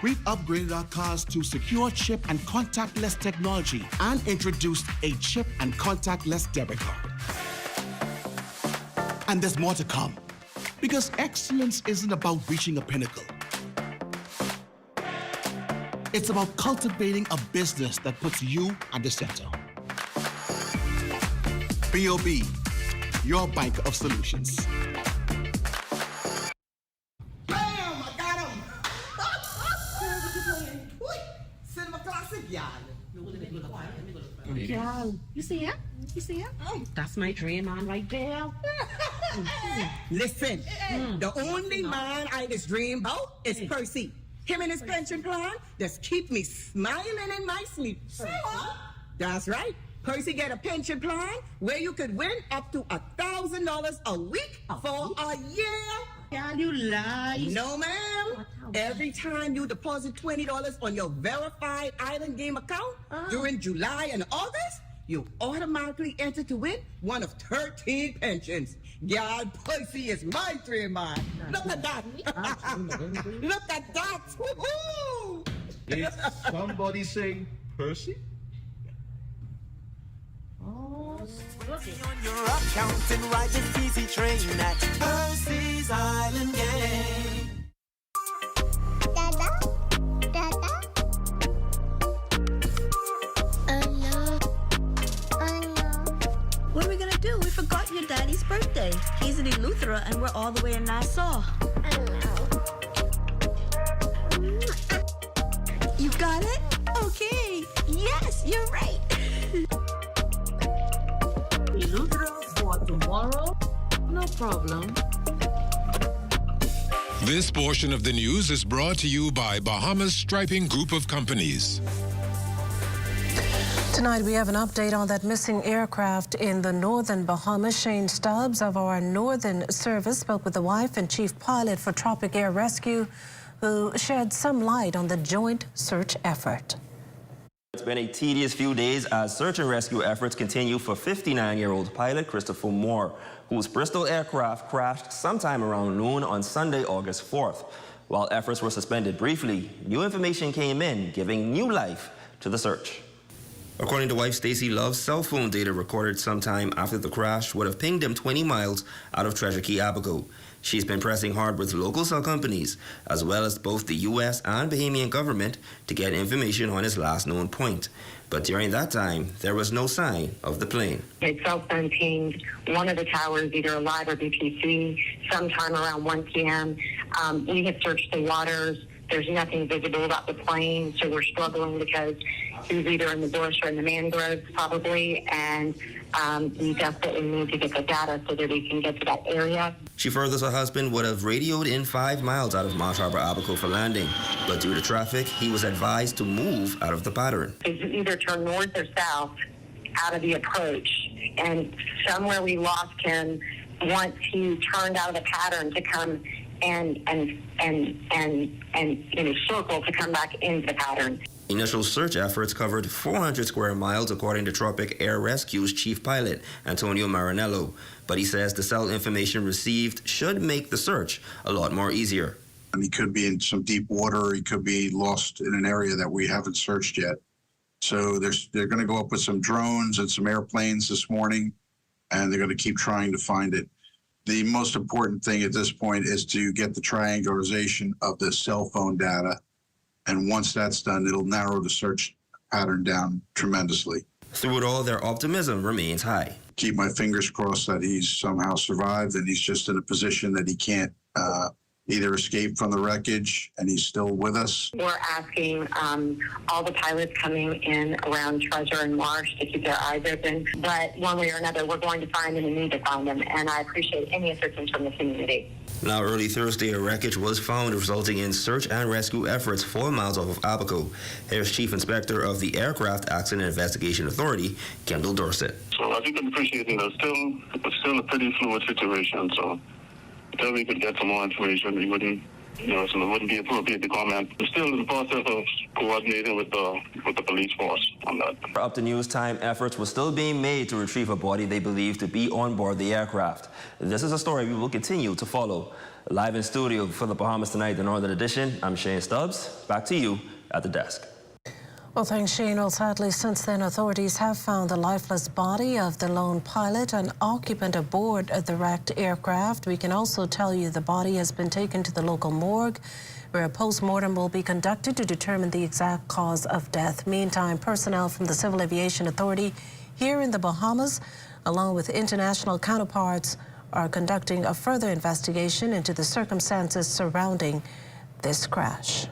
Speaker 23: We've upgraded our cards to secure chip and contactless technology and introduced a chip and contactless debit card. And there's more to come, because excellence isn't about reaching a pinnacle. It's about cultivating a business that puts you at the center. BOB, your bank of solutions.
Speaker 24: Girl, you see him? You see him? Oh, that's my dream man right there.
Speaker 28: Listen, the only man I just dream about is Percy. Him and his pension plan just keep me smiling in my sleep. That's right. Percy get a pension plan where you could win up to $1,000 a week for a year.
Speaker 24: Can you lie?
Speaker 28: No, ma'am. Every time you deposit $20 on your verified Island Game account during July and August, you automatically enter to win one of 13 pensions. Y'all, Percy is my dream man. Look at that. Look at that. Woo-hoo!
Speaker 2: Did somebody say Percy?
Speaker 3: Working on your account and ride the easy train at Percy's Island Game.
Speaker 4: What are we gonna do? We forgot your daddy's birthday. He's in Eleuthera and we're all the way in Nassau. You got it? Okay. Yes, you're right.
Speaker 5: Eleuthera for tomorrow? No problem.
Speaker 7: This portion of the news is brought to you by Bahamas Striping Group of Companies.
Speaker 6: Tonight, we have an update on that missing aircraft in the northern Bahamas. Shane Stubbs of our Northern Service spoke with the wife and chief pilot for Tropic Air Rescue, who shed some light on the joint search effort.
Speaker 16: It's been a tedious few days as search and rescue efforts continue for 59-year-old pilot Christopher Moore, whose Bristol aircraft crashed sometime around noon on Sunday, August 4th. While efforts were suspended briefly, new information came in, giving new life to the search. According to wife Stacey Love, cell phone data recorded sometime after the crash would have pinged him 20 miles out of Treasure Key, Abaco. She's been pressing hard with local cell companies, as well as both the U.S. and Bahamian government, to get information on his last known point. But during that time, there was no sign of the plane.
Speaker 25: His cell phone pinged one of the towers, either Alive or BPC, sometime around 1 p.m. We have searched the waters. There's nothing visible about the plane, so we're struggling because he's either in the bush or in the mangroves, probably, and we desperately need to get the data so that we can get to that area.
Speaker 16: She furthers her husband would have radioed in 5 miles out of Marsh Harbor, Abaco for landing, but due to traffic, he was advised to move out of the pattern.
Speaker 25: Is either turn north or south out of the approach, and somewhere we lost him once he turned out of the pattern to come and in a circle to come back into the pattern.
Speaker 16: Initial search efforts covered 400 square miles, according to Tropic Air Rescue's chief pilot, Antonio Marinello. But he says the cell information received should make the search a lot more easier.
Speaker 26: And he could be in some deep water. He could be lost in an area that we haven't searched yet. So they're going to go up with some drones and some airplanes this morning, and they're going to keep trying to find it. The most important thing at this point is to get the triangularization of the cell phone data. And once that's done, it'll narrow the search pattern down tremendously.
Speaker 16: Through it all, their optimism remains high.
Speaker 26: Keep my fingers crossed that he's somehow survived and he's just in a position that he can't either escape from the wreckage and he's still with us.
Speaker 25: We're asking all the pilots coming in around Treasure and Marsh to keep their eyes open. But one way or another, we're going to find them and need to find them. And I appreciate any assistance from the community.
Speaker 16: Now, early Thursday, a wreckage was found, resulting in search and rescue efforts 4 miles off of Abaco. Here's Chief Inspector of the Aircraft Accident Investigation Authority, Kendall Dorset.
Speaker 27: So as you can appreciate, it's still a pretty fluid situation. So until we could get some more information, we wouldn't, so it wouldn't be appropriate to comment. We're still in the process of coordinating with the police force on that.
Speaker 16: Up to news time, efforts were still being made to retrieve a body they believe to be on board the aircraft. This is a story we will continue to follow. Live in studio for the Bahamas Tonight, the Northern Edition, I'm Shane Stubbs. Back to you at the desk.
Speaker 6: Well, thanks, Shane. Well, sadly, since then, authorities have found the lifeless body of the lone pilot and occupant aboard the wrecked aircraft. We can also tell you the body has been taken to the local morgue, where a post-mortem will be conducted to determine the exact cause of death. Meantime, personnel from the Civil Aviation Authority here in the Bahamas, along with international counterparts, are conducting a further investigation into the circumstances surrounding this crash.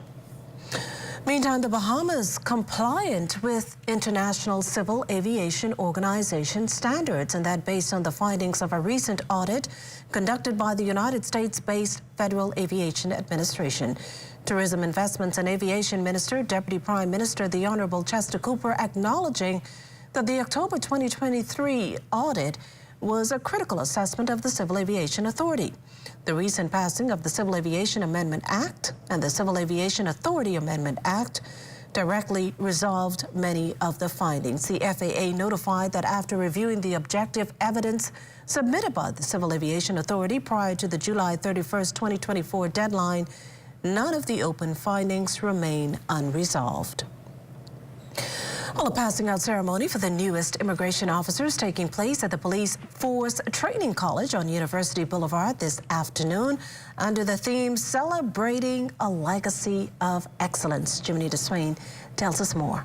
Speaker 6: Meantime, the Bahamas compliant with International Civil Aviation Organization standards, and that based on the findings of a recent audit conducted by the United States-based Federal Aviation Administration. Tourism Investments and Aviation Minister, Deputy Prime Minister, the Honorable Chester Cooper, acknowledging that the October 2023 audit was a critical assessment of the Civil Aviation Authority. The recent passing of the Civil Aviation Amendment Act and the Civil Aviation Authority Amendment Act directly resolved many of the findings. The FAA notified that after reviewing the objective evidence submitted by the Civil Aviation Authority prior to the July 31st, 2024 deadline, none of the open findings remain unresolved. Well, a passing out ceremony for the newest immigration officers taking place at the Police Force Training College on University Boulevard this afternoon under the theme Celebrating a Legacy of Excellence. Jiminita Swain tells us more.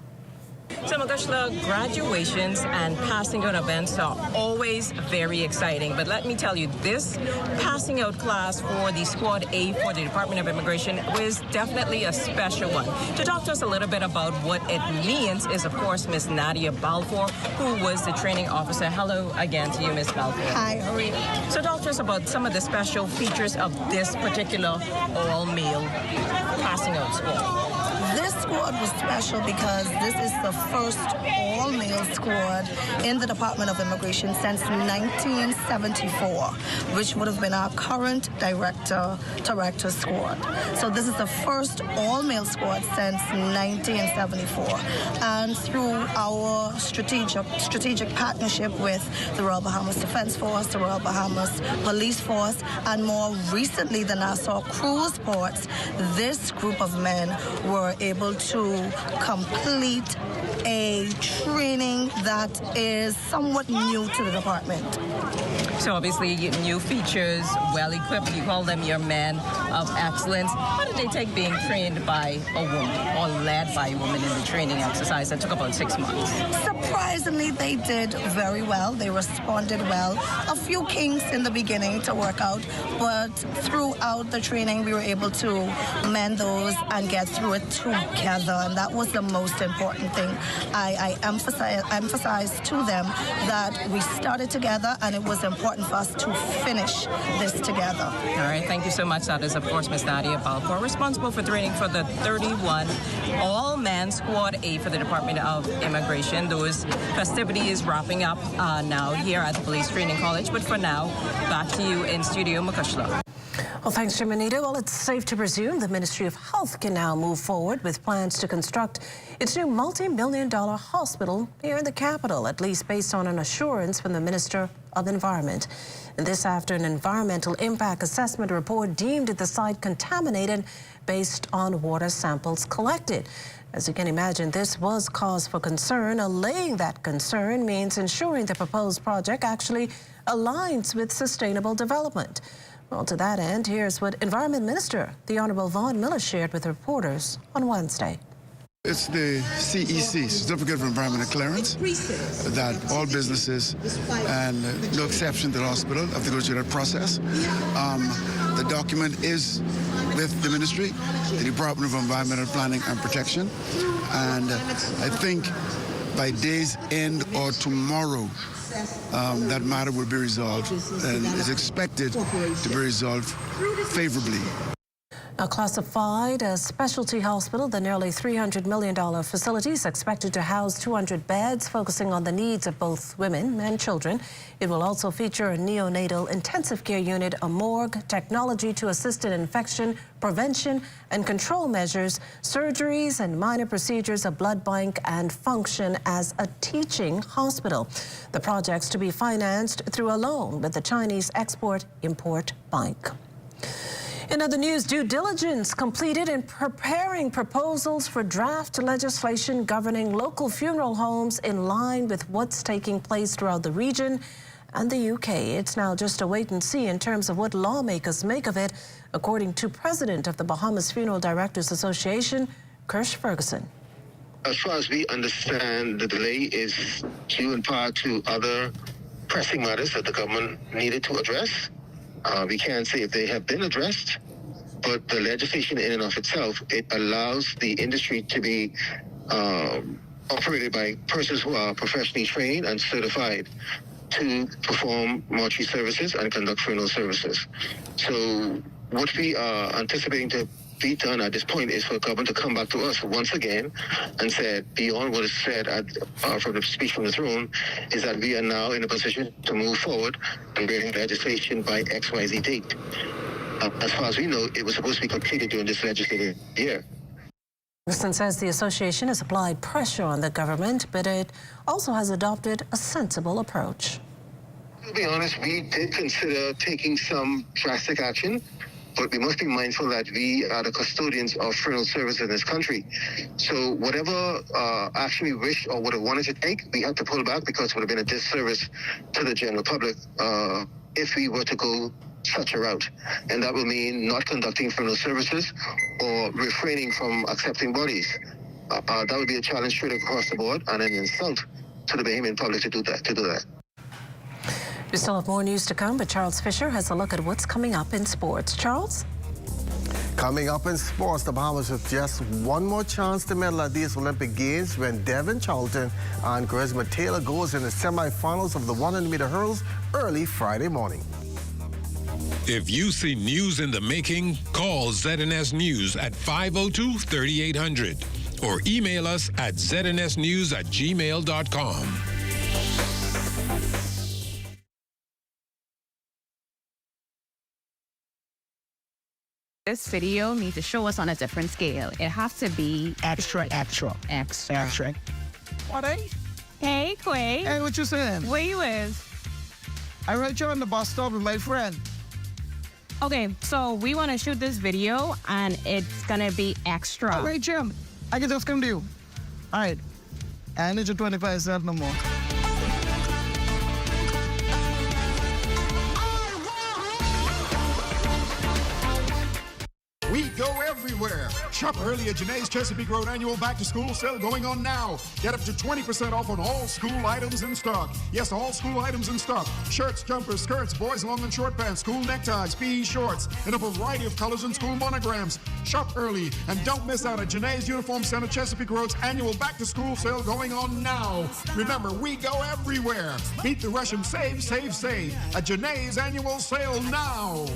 Speaker 1: So, Makashla, graduations and passing out events are always very exciting. But let me tell you, this passing out class for the Squad A for the Department of Immigration was definitely a special one. To talk to us a little bit about what it means is, of course, Miss Nadia Balfour, who was the training officer. Hello again to you, Miss Balfour.
Speaker 8: Hi, how are you?
Speaker 1: So talk to us about some of the special features of this particular all-male passing out squad.
Speaker 8: This squad was special because this is the first all-male squad in the Department of Immigration since 1974, which would have been our current director squad. So this is the first all-male squad since 1974. And through our strategic partnership with the Royal Bahamas Defense Force, the Royal Bahamas Police Force, and more recently the Nassau Cruise Ports, this group of men were able to complete a training that is somewhat new to the department.
Speaker 1: So obviously new features, well equipped, you call them your men of excellence. How did they take being trained by a woman or led by a woman in the training exercise that took about 6 months?
Speaker 8: Surprisingly, they did very well. They responded well. A few kinks in the beginning to work out, but throughout the training we were able to mend those and get through it together, and that was the most important thing. I emphasized to them that we started together and it was important for us to finish this together.
Speaker 1: All right, thank you so much. That is, of course, Ms. Nadia Balfour, responsible for training for the 31 all-man Squad A for the Department of Immigration. Those festivities wrapping up now here at the Police Training College. But for now, back to you in studio, Makushla.
Speaker 6: Well, thanks, Jiminita. Well, it's safe to presume the Ministry of Health can now move forward with plans to construct its new multi-million-dollar hospital here in the capital, at least based on an assurance from the Minister of Environment. And this after an environmental impact assessment report deemed the site contaminated based on water samples collected. As you can imagine, this was cause for concern. Allaying that concern means ensuring the proposed project actually aligns with sustainable development. Well, to that end, here's what Environment Minister, the Honorable Vaughn Miller, shared with reporters on Wednesday.
Speaker 9: It's the CEC, Certificate of Environmental Clearance, that all businesses, and no exception to the hospital, have to go through that process. The document is with the ministry, the Department of Environmental Planning and Protection, and I think by day's end or tomorrow, that matter will be resolved and is expected to be resolved favorably.
Speaker 6: Now classified as specialty hospital, the nearly $300 million facility is expected to house 200 beds, focusing on the needs of both women and children. It will also feature a neonatal intensive care unit, a morgue, technology to assist in infection prevention and control measures, surgeries and minor procedures, a blood bank, and function as a teaching hospital. The project's to be financed through a loan with the Chinese Export-Import Bank. In other news, due diligence completed in preparing proposals for draft legislation governing local funeral homes in line with what's taking place throughout the region and the UK. It's now just a wait and see in terms of what lawmakers make of it, according to President of the Bahamas Funeral Directors Association, Kirsch Ferguson.
Speaker 10: As far as we understand, the delay is due in part to other pressing matters that the government needed to address. We can't say if they have been addressed, but the legislation in and of itself, it allows the industry to be operated by persons who are professionally trained and certified to perform mortuary services and conduct funeral services. So what we are anticipating to be done at this point is for the government to come back to us once again and say, beyond what is said from the speech from the throne, is that we are now in a position to move forward and bring legislation by XYZ date. As far as we know, it was supposed to be completed during this legislative year.
Speaker 6: Ferguson says the association has applied pressure on the government, but it also has adopted a sensible approach.
Speaker 10: To be honest, we did consider taking some drastic action, but we must be mindful that we are the custodians of federal service in this country. So whatever action we wish or would have wanted to take, we had to pull back because it would have been a disservice to the general public if we were to go such a route. And that will mean not conducting federal services or refraining from accepting bodies. That would be a challenge straight across the board and an insult to the Bahamian public to do that.
Speaker 6: We still have more news to come, but Charles Fisher has a look at what's coming up in sports. Charles?
Speaker 11: Coming up in sports, the Bahamas have just one more chance to medal at these Olympic Games when Devin Charlton and Charisma Taylor goes in the semifinals of the 100-meter hurdles early Friday morning.
Speaker 7: If you see news in the making, call ZNS News at 502-3800 or email us at znsnews@gmail.com.
Speaker 12: This video needs to show us on a different scale. It has to be extra.
Speaker 13: What, eh?
Speaker 12: Hey, Quay.
Speaker 13: Hey, what you saying?
Speaker 12: Where you is?
Speaker 13: I right you on the bus stop with my friend.
Speaker 12: Okay, so we want to shoot this video, and it's gonna be extra.
Speaker 13: All right, Jim. I can just come to you. All right. I need your 25 cents no more.
Speaker 14: We go everywhere. Shop early at Janae's Chesapeake Road annual back-to-school sale going on now. Get up to 20% off on all school items in stock. Yes, all school items in stock. Shirts, jumpers, skirts, boys' long and short pants, school neckties, PE shorts, and a variety of colors and school monograms. Shop early and don't miss out at Janae's Uniform Center Chesapeake Road's annual back-to-school sale going on now. Remember, we go everywhere. Beat the rush and save at Janae's annual sale now.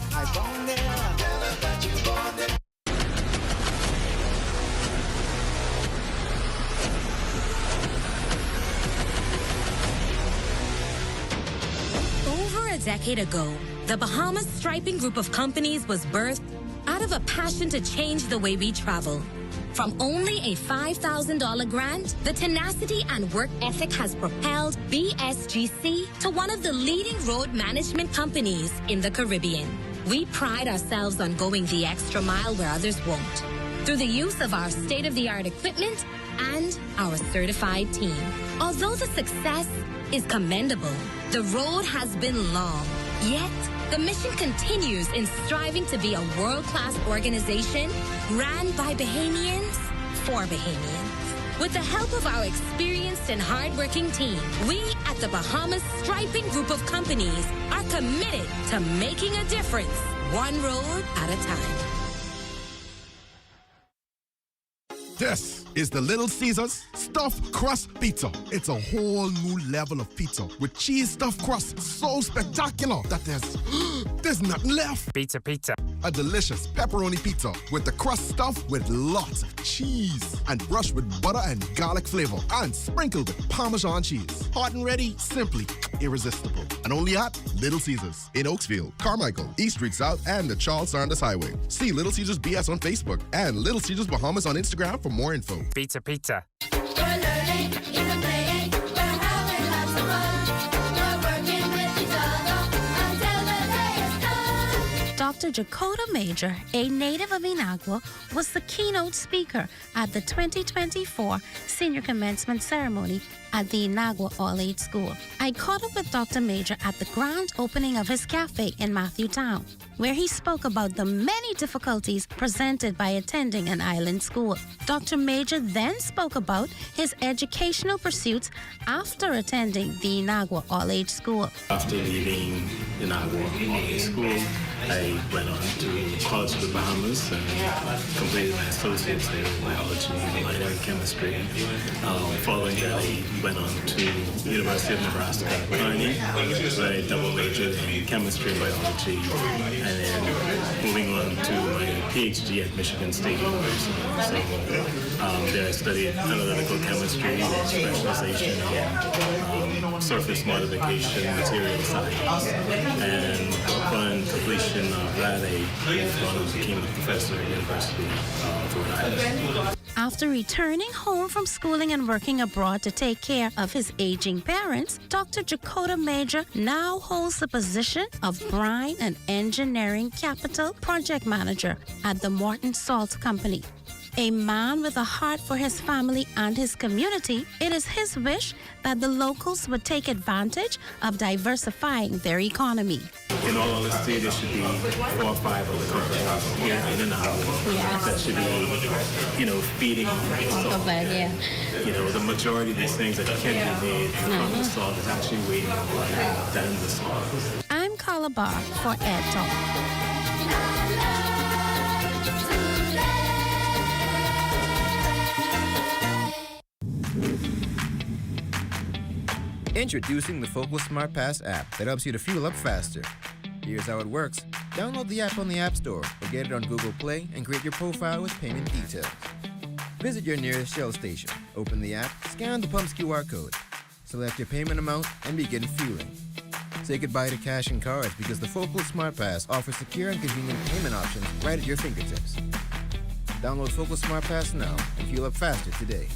Speaker 15: Over a decade ago, the Bahamas Striping Group of companies was birthed out of a passion to change the way we travel. From only a $5,000 grant, the tenacity and work ethic has propelled BSGC to one of the leading road management companies in the Caribbean. We pride ourselves on going the extra mile where others won't, through the use of our state-of-the-art equipment and our certified team. Although the success is commendable, the road has been long, yet the mission continues in striving to be a world-class organization ran by Bahamians for Bahamians. With the help of our experienced and hardworking team, we at the Bahamas Striping Group of companies are committed to making a difference, one road at a time.
Speaker 17: This is the Little Caesars Stuffed Crust Pizza. It's a whole new level of pizza with cheese stuffed crust so spectacular that there's nothing left.
Speaker 18: Pizza.
Speaker 17: A delicious pepperoni pizza with the crust stuffed with lots of cheese and brushed with butter and garlic flavor and sprinkled with Parmesan cheese. Hot and ready, simply irresistible. And only at Little Caesars in Oaksville, Carmichael, East Street South, and the Charles Sanders Highway. See Little Caesars BS on Facebook and Little Caesars Bahamas on Instagram for more info.
Speaker 18: Pizza.
Speaker 21: Dr. Jakota Major, a native of Inagua, was the keynote speaker at the 2024 Senior Commencement Ceremony at the Inagua All-Age School. I caught up with Dr. Major at the grand opening of his cafe in Matthewtown, where he spoke about the many difficulties presented by attending an island school. Dr. Major then spoke about his educational pursuits after attending the Inagua All-Age School.
Speaker 29: After leaving Inagua All-Age School, I went on to College of the Bahamas and completed my associates in biology, minor in chemistry. Following that, I went on to University of Nebraska at Kearney, where I double majored in chemistry and biology, and then moving on to my PhD at Michigan State University. So there I studied analytical chemistry, specialization in surface modification, material science, and upon completion of that, I became a professor at the University of Rhode Island.
Speaker 21: After returning home from schooling and working abroad to take care of his aging parents, Dr. Dakota Major now holds the position of Brine and Engineering Capital Project Manager at the Morton Salt Company. A man with a heart for his family and his community, it is his wish that the locals would take advantage of diversifying their economy.
Speaker 29: In all honesty, there should be 4 or 5 other companies here in Inagua that should be, feeding salt. The majority of these things that can be made from the salt is actually way more than the salt.
Speaker 21: I'm Calabar for Ed Talk.
Speaker 2: Introducing the Focal Smart Pass app that helps you to fuel up faster. Here's how it works. Download the app on the App Store or get it on Google Play and create your profile with payment details. Visit your nearest Shell station, open the app, scan the pump's QR code, select your payment amount, and begin fueling. Say goodbye to cash and cards because the Focal Smart Pass offers secure and convenient payment options right at your fingertips. Download Focal Smart Pass now and fuel up faster today.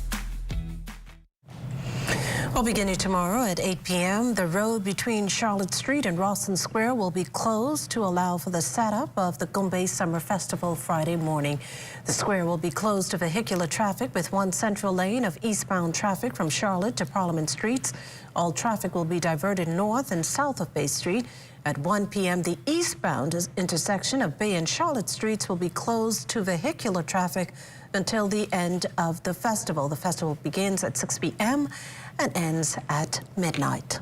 Speaker 3: Well, beginning tomorrow at 8 p.m., the road between Charlotte Street and Rawson Square will be closed to allow for the setup of the Gombe Summer Festival Friday morning. The square will be closed to vehicular traffic with one central lane of eastbound traffic from Charlotte to Parliament Streets. All traffic will be diverted north and south of Bay Street. At 1 p.m., the eastbound intersection of Bay and Charlotte Streets will be closed to vehicular traffic until the end of the festival. The festival begins at 6 p.m. and ends at midnight.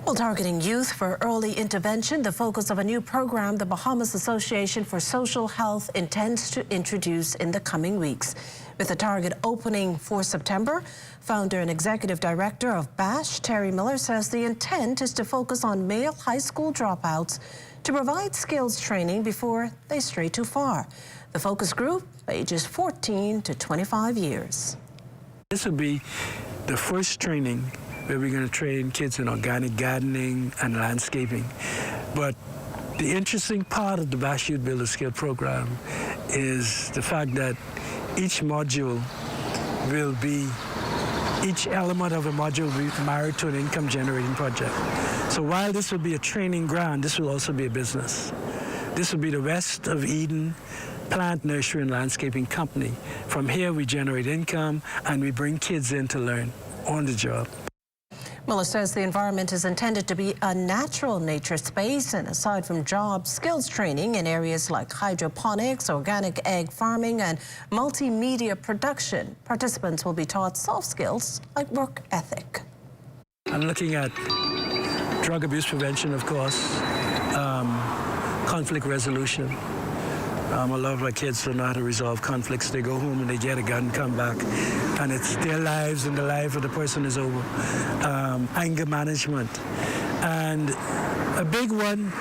Speaker 3: Well, targeting youth for early intervention, the focus of a new program the Bahamas Association for Social Health intends to introduce in the coming weeks. With the target opening for September, founder and executive director of BASH, Terry Miller, says the intent is to focus on male high school dropouts to provide skills training before they stray too far. The focus group, ages 14 to 25 years.
Speaker 18: This will be the first training where we're going to train kids in organic gardening and landscaping. But the interesting part of the BASH Youth Builder Skill program is the fact that each module will be, each element of a module will be married to an income generating project. So while this will be a training ground, this will also be a business. This will be the West of Eden Plant Nursery and Landscaping Company. From here we generate income and we bring kids in to learn on the job.
Speaker 3: Miller says the environment is intended to be a natural nature space, and aside from job skills training in areas like hydroponics, organic egg farming, and multimedia production, participants will be taught soft skills like work ethic.
Speaker 18: I'm looking at drug abuse prevention, of course, conflict resolution. A lot of our kids don't know how to resolve conflicts. They go home and they get a gun, come back, and it's their lives and the life of the person is over. Anger management. And a big one,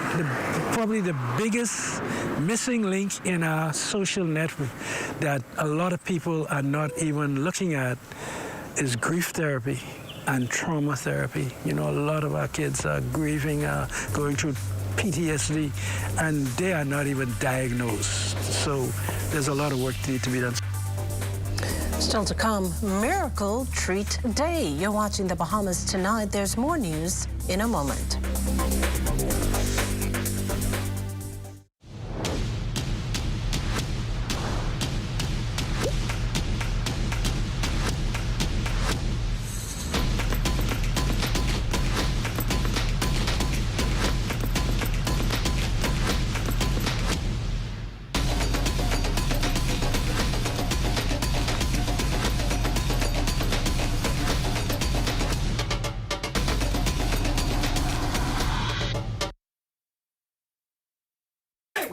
Speaker 18: probably the biggest missing link in our social network that a lot of people are not even looking at is grief therapy and trauma therapy. A lot of our kids are grieving, going through PTSD, and they are not even diagnosed. So there's a lot of work to be done.
Speaker 3: Still to come, Miracle Treat Day. You're watching the Bahamas Tonight. There's more news in a moment.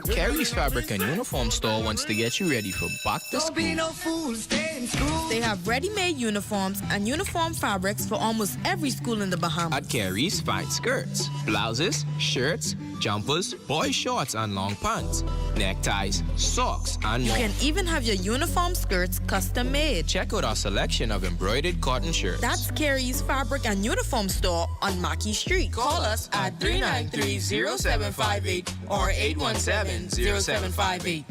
Speaker 19: Carrie's Fabric and Uniform Store wants to get you ready for back to school.
Speaker 20: They have ready-made uniforms and uniform fabrics for almost every school in the Bahamas.
Speaker 19: At Carrie's, find skirts, blouses, shirts, jumpers, boy shorts and long pants, neckties, socks, and more.
Speaker 20: You can even have your uniform skirts custom made.
Speaker 19: Check out our selection of embroidered cotton shirts.
Speaker 20: That's Carrie's Fabric and Uniform Store on Mackey Street.
Speaker 19: Call us at 393-0758 or 817-0758.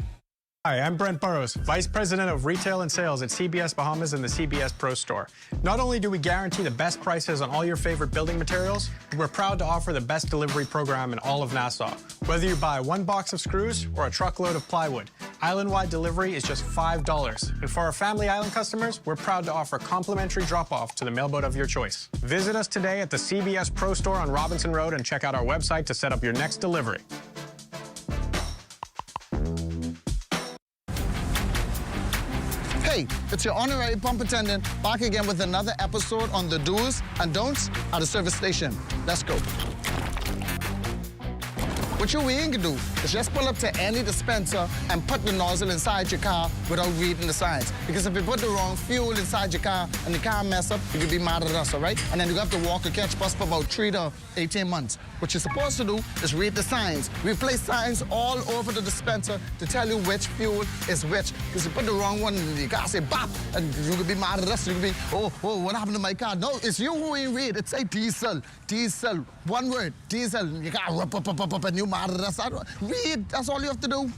Speaker 4: Hi, I'm Brent Burrows, Vice President of Retail and Sales at CBS Bahamas and the CBS Pro Store. Not only do we guarantee the best prices on all your favorite building materials, but we're proud to offer the best delivery program in all of Nassau. Whether you buy one box of screws or a truckload of plywood, island-wide delivery is just $5. And for our Family Island customers, we're proud to offer complimentary drop-off to the mailboat of your choice. Visit us today at the CBS Pro Store on Robinson Road and check out our website to set up your next delivery.
Speaker 5: Hey, it's your honorary pump attendant back again with another episode on the do's and don'ts at a service station. Let's go. What you ain't gonna do is just pull up to any dispenser and put the nozzle inside your car without reading the signs. Because if you put the wrong fuel inside your car and the car mess up, you could be mad at us, all right? And then you have to walk or catch bus for about 3 to 18 months. What you're supposed to do is read the signs. We place signs all over the dispenser to tell you which fuel is which. Because you put the wrong one in the car, say bop, and you could be mad at us. You could be, oh, what happened to my car? No, it's you who ain't read. It say diesel, diesel, one word, diesel. You got up, and you mad at us. Read, that's all you have to do.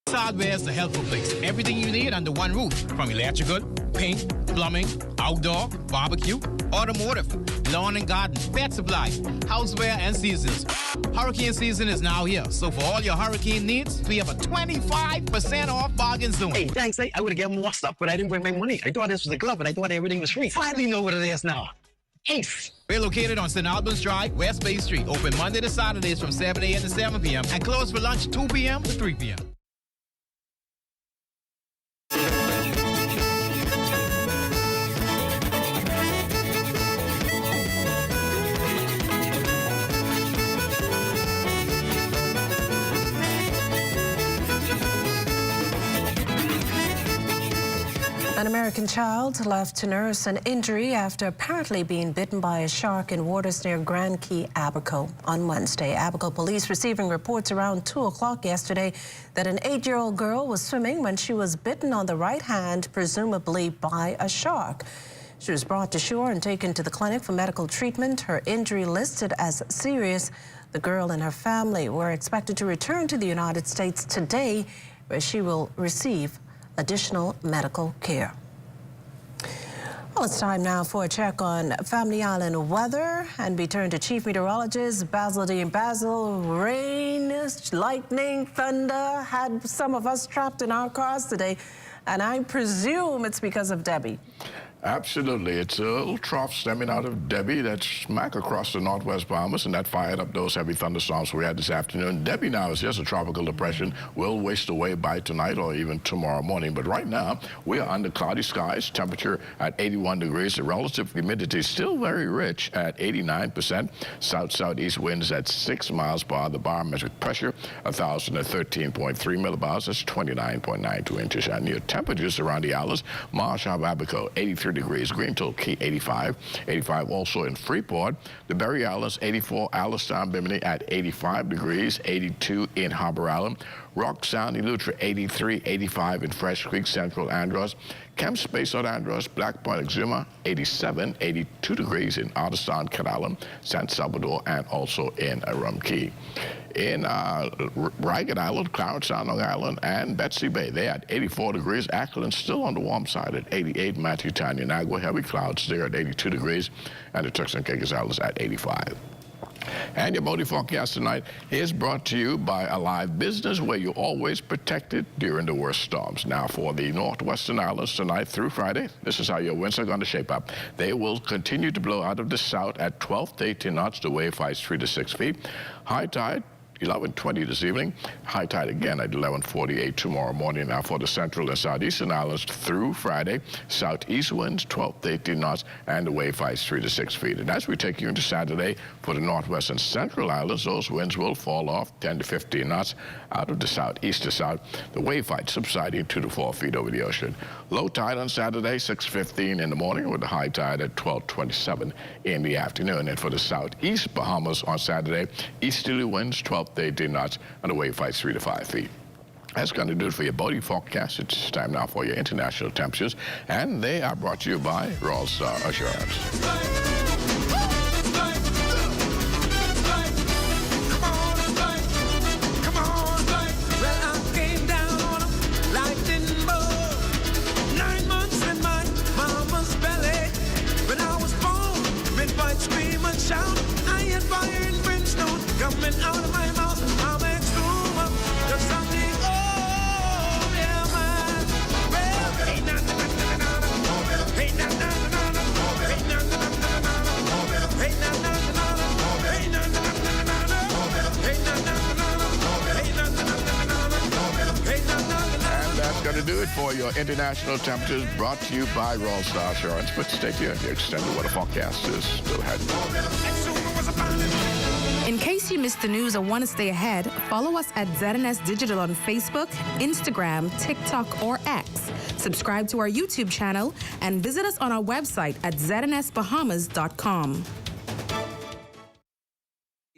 Speaker 22: Hardware is the helpful place. Everything you need under one roof, from electrical, paint, plumbing, outdoor, barbecue, automotive, lawn and garden, pet supply, houseware, and seasons. Hurricane season is now here, so for all your hurricane needs, we have a 25% off bargain zone.
Speaker 23: Hey, thanks. I would have given more stuff, but I didn't bring my money. I thought this was a glove, and I thought everything was free. Finally know what it is now. Ace.
Speaker 22: We're located on St. Albans Drive, West Bay Street, open Monday to Saturdays from 7 a.m. to 7 p.m. and closed for lunch 2 p.m. to 3 p.m.
Speaker 3: An American child left to nurse an injury after apparently being bitten by a shark in waters near Grand Key, Abaco on Wednesday. Abaco police receiving reports around 2 o'clock yesterday that an 8-year-old girl was swimming when she was bitten on the right hand, presumably by a shark. She was brought to shore and taken to the clinic for medical treatment. Her injury listed as serious. The girl and her family were expected to return to the United States today, where she will receive additional medical care. Well, it's time now for a check on Family Island weather, and we turn to Chief Meteorologist Basil Dean. Basil, rain, lightning, thunder had some of us trapped in our cars today, and I presume it's because of Debbie.
Speaker 24: Absolutely. It's a little trough stemming out of Debbie that's smack across the northwest Bahamas, and that fired up those heavy thunderstorms we had this afternoon. Debbie now is just a tropical depression. Will waste away by tonight or even tomorrow morning. But right now, we are under cloudy skies, temperature at 81 degrees. The relative humidity is still very rich at 89%. South-southeast winds at 6 miles per hour. The barometric pressure, 1,013.3 millibars. That's 29.92 inches. And your temperatures around the islands, Marsh, Abaco, 83 degrees, Greentown Key 85, 85 also in Freeport, the Berry Islands 84, Alistown, Bimini at 85 degrees, 82 in Harbor Island, Rock Sound, Eleuthera 83, 85 in Fresh Creek, Central Andros, Camp Space on Andros, Black Point, Exuma 87, 82 degrees in Artistan, Cat Island, San Salvador, and also in Rum Key. In Ragged Island, Clarence Sound, Long Island, and Betsy Bay, they at 84 degrees. Ackland still on the warm side at 88. Matthew Town, Nagua, heavy clouds there at 82 degrees, and the Turks and Caicos Islands at 85. And your boating forecast tonight is brought to you by Alive Business, where you're always protected during the worst storms. Now, for the northwestern islands tonight through Friday, this is how your winds are going to shape up. They will continue to blow out of the south at 12 to 18 knots. The wave heights 3 to 6 feet. High tide 11:20 this evening. High tide again at 11:48 tomorrow morning. Now for the central and southeastern islands through Friday, southeast winds 12 to 18 knots, and the wave heights 3 to 6 feet. And as we take you into Saturday, for the northwest and central islands, those winds will fall off 10 to 15 knots out of the southeast to south. The wave height subsiding 2 to 4 feet over the ocean. Low tide on Saturday, 6:15 in the morning, with the high tide at 12:27 in the afternoon. And for the southeast Bahamas on Saturday, easterly winds 12 to 18 knots, and the wave heights 3 to 5 feet. That's going to do it for your boating forecast. It's time now for your international temperatures, and they are brought to you by Royal Star Assurance.
Speaker 1: Shout, I had fire and brimstone coming out of my mouth. I'm extreme, there's something, oh, yeah, man. Well, hey, na na na na na na, hey, na na na na na, hey, na na na na na, hey, na na na na na, hey, na na na na na, hey, na na na na na, hey, na na na na na, hey, na na na na.
Speaker 24: And that's going to do it for your international temperatures, brought to you by Royal Star Assurance. But stay tuned. The extended weather forecast is still ahead.
Speaker 8: In case you missed the news or want to stay ahead, follow us at ZNS Digital on Facebook, Instagram, TikTok, or X. Subscribe to our YouTube channel and visit us on our website at znsbahamas.com.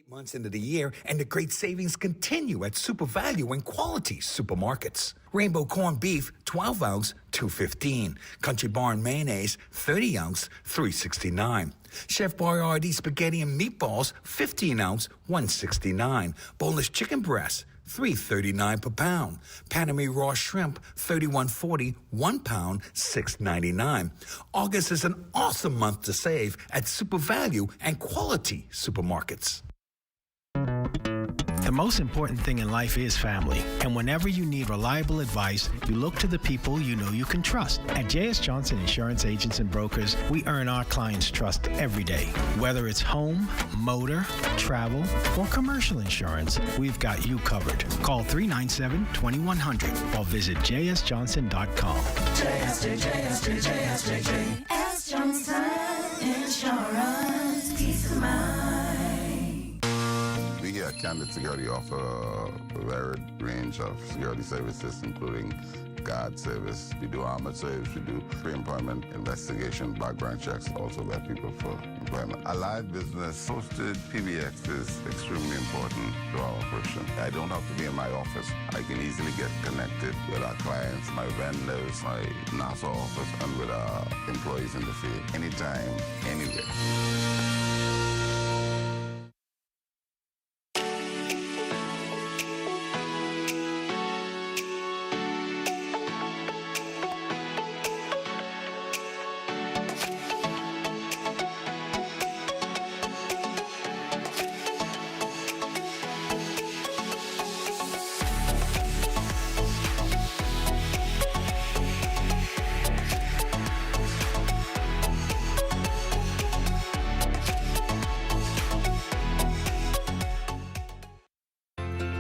Speaker 9: Months into the year, and the great savings continue at Super Value and Quality Supermarkets. Rainbow corned beef, 12 ounce, $2.15. Country Barn mayonnaise, 30 ounce, $3.69. Chef Boyardee spaghetti and meatballs, 15 ounce, $1.69. Boneless chicken breast, $3.39 per pound. Panama raw shrimp, $31.40, 1 pound, $6.99. August is an awesome month to save at Super Value and Quality Supermarkets.
Speaker 10: The most important thing in life is family, and whenever you need reliable advice, you look to the people you know you can trust. At J.S. Johnson Insurance Agents and Brokers, we earn our clients' trust every day. Whether it's home, motor, travel, or commercial insurance, we've got you covered. Call 397-2100 or visit jsjohnson.com.
Speaker 1: J.S. Johnson Insurance, peace of mind.
Speaker 16: We here at Candid Security offer a varied range of security services, including guard service. We do armored service. We do pre-employment investigation, background checks, also vet people for employment. A live business hosted PBX is extremely important to our operation. I don't have to be in my office. I can easily get connected with our clients, my vendors, my NASA office, and with our employees in the field, anytime, anywhere.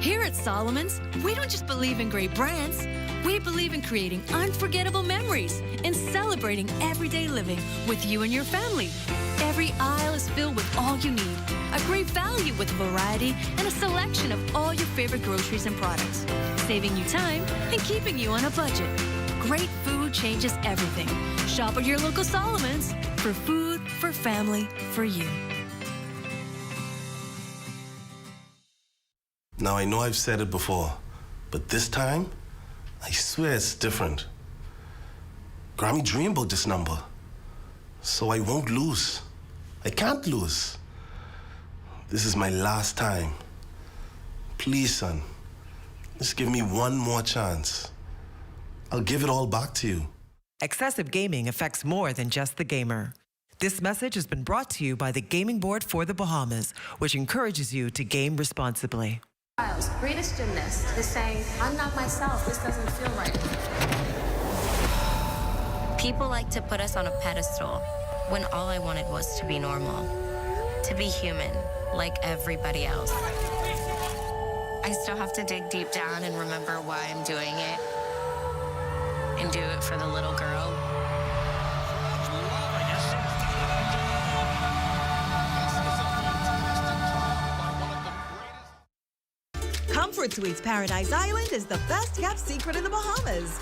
Speaker 25: Here at Solomon's, we don't just believe in great brands. We believe in creating unforgettable memories and celebrating everyday living with you and your family. Every aisle is filled with all you need. A great value with a variety and a selection of all your favorite groceries and products. Saving you time and keeping you on a budget. Great food changes everything. Shop at your local Solomon's for food, for family, for you.
Speaker 26: Now, I know I've said it before, but this time, I swear it's different. Grammy dreamed about this number, so I won't lose. I can't lose. This is my last time. Please, son, just give me one more chance. I'll give it all back to you.
Speaker 27: Excessive gaming affects more than just the gamer. This message has been brought to you by the Gaming Board for the Bahamas, which encourages you to game responsibly.
Speaker 28: Greatest gymnast is saying, I'm not myself, this doesn't feel right.
Speaker 29: People like to put us on a pedestal when all I wanted was to be normal, to be human, like everybody else.
Speaker 28: I still have to dig deep down and remember why I'm doing it and do it for the little girl.
Speaker 6: Comfort Suites Paradise Island is the best-kept secret in the Bahamas.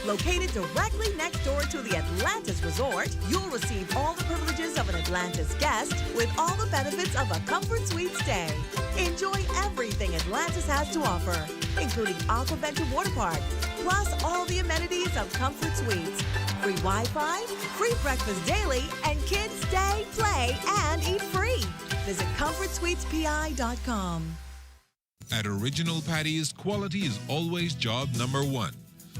Speaker 6: Located directly next door to the Atlantis Resort, you'll receive all the privileges of an Atlantis guest with all the benefits of a Comfort Suite stay. Enjoy everything Atlantis has to offer, including Aquaventure Water Park, plus all the amenities of Comfort Suites. Free Wi-Fi, free breakfast daily, and kids stay, play, and eat free. Visit ComfortSuitesPI.com.
Speaker 7: At Original Patties, quality is always job number one.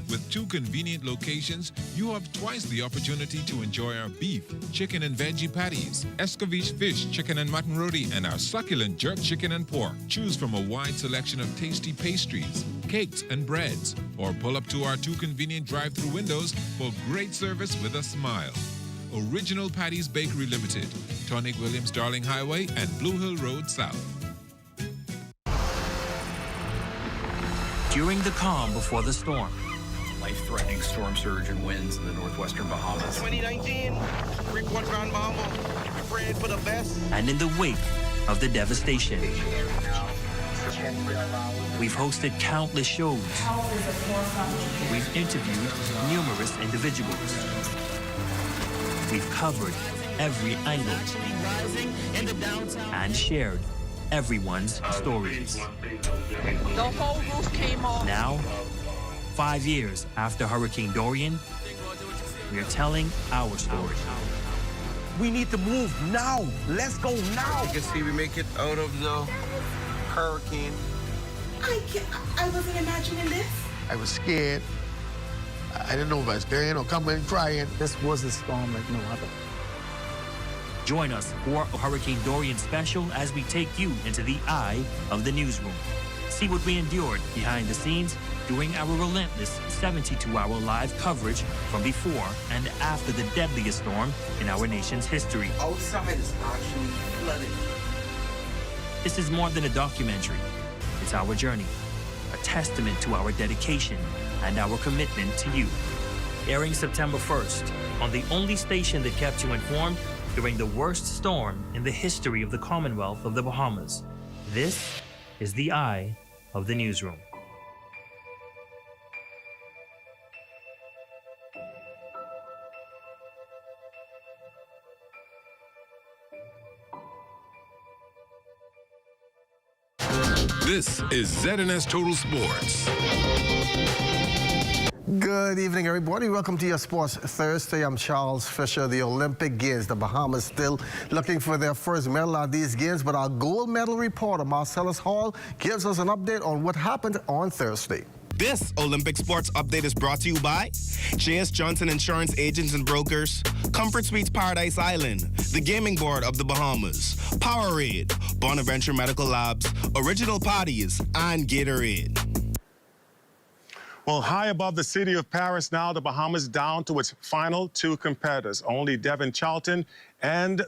Speaker 7: With 2 convenient locations, you have twice the opportunity to enjoy our beef, chicken and veggie patties, escabeche fish, chicken and mutton roti, and our succulent jerk chicken and pork. Choose from a wide selection of tasty pastries, cakes, and breads, or pull up to our 2 convenient drive-through windows for great service with a smile. Original Patties Bakery Limited, Tonic Williams Darling Highway and Blue Hill Road South.
Speaker 11: During the calm before the storm.
Speaker 12: Life-threatening storm surge and winds in the northwestern Bahamas.
Speaker 13: 2019, report Grand Bahama. We're praying for the best.
Speaker 11: And in the wake of the devastation. We've hosted countless shows. We've interviewed numerous individuals. We've covered every angle and shared everyone's stories.
Speaker 13: The whole roof came off.
Speaker 11: Now, 5 years after Hurricane Dorian, we are telling our story.
Speaker 13: We need to move now. Let's go now. You can see we make it out of the hurricane.
Speaker 14: I wasn't imagining this.
Speaker 13: I was scared. I didn't know if I was scared or coming crying.
Speaker 12: This was a storm like no other.
Speaker 11: Join us for a Hurricane Dorian special as we take you into the eye of the newsroom. See what we endured behind the scenes during our relentless 72-hour live coverage from before and after the deadliest storm in our nation's history.
Speaker 13: Outside is actually flooded.
Speaker 11: This is more than a documentary. It's our journey, a testament to our dedication and our commitment to you. Airing September 1st on the only station that kept you informed during the worst storm in the history of the Commonwealth of the Bahamas. This is the eye of the newsroom.
Speaker 7: This is ZNS Total Sports.
Speaker 15: Good evening, everybody. Welcome to your Sports Thursday. I'm Charles Fisher. The Olympic Games. The Bahamas still looking for their first medal at these games, but our gold medal reporter, Marcellus Hall, gives us an update on what happened on Thursday.
Speaker 17: This Olympic Sports Update is brought to you by J.S. Johnson Insurance Agents and Brokers, Comfort Suites Paradise Island, the Gaming Board of the Bahamas, Powerade, Bonaventure Medical Labs, Original Patties, and Gatorade.
Speaker 21: Well, high above the city of Paris now, the Bahamas down to its final 2 competitors. Only Devin Charlton and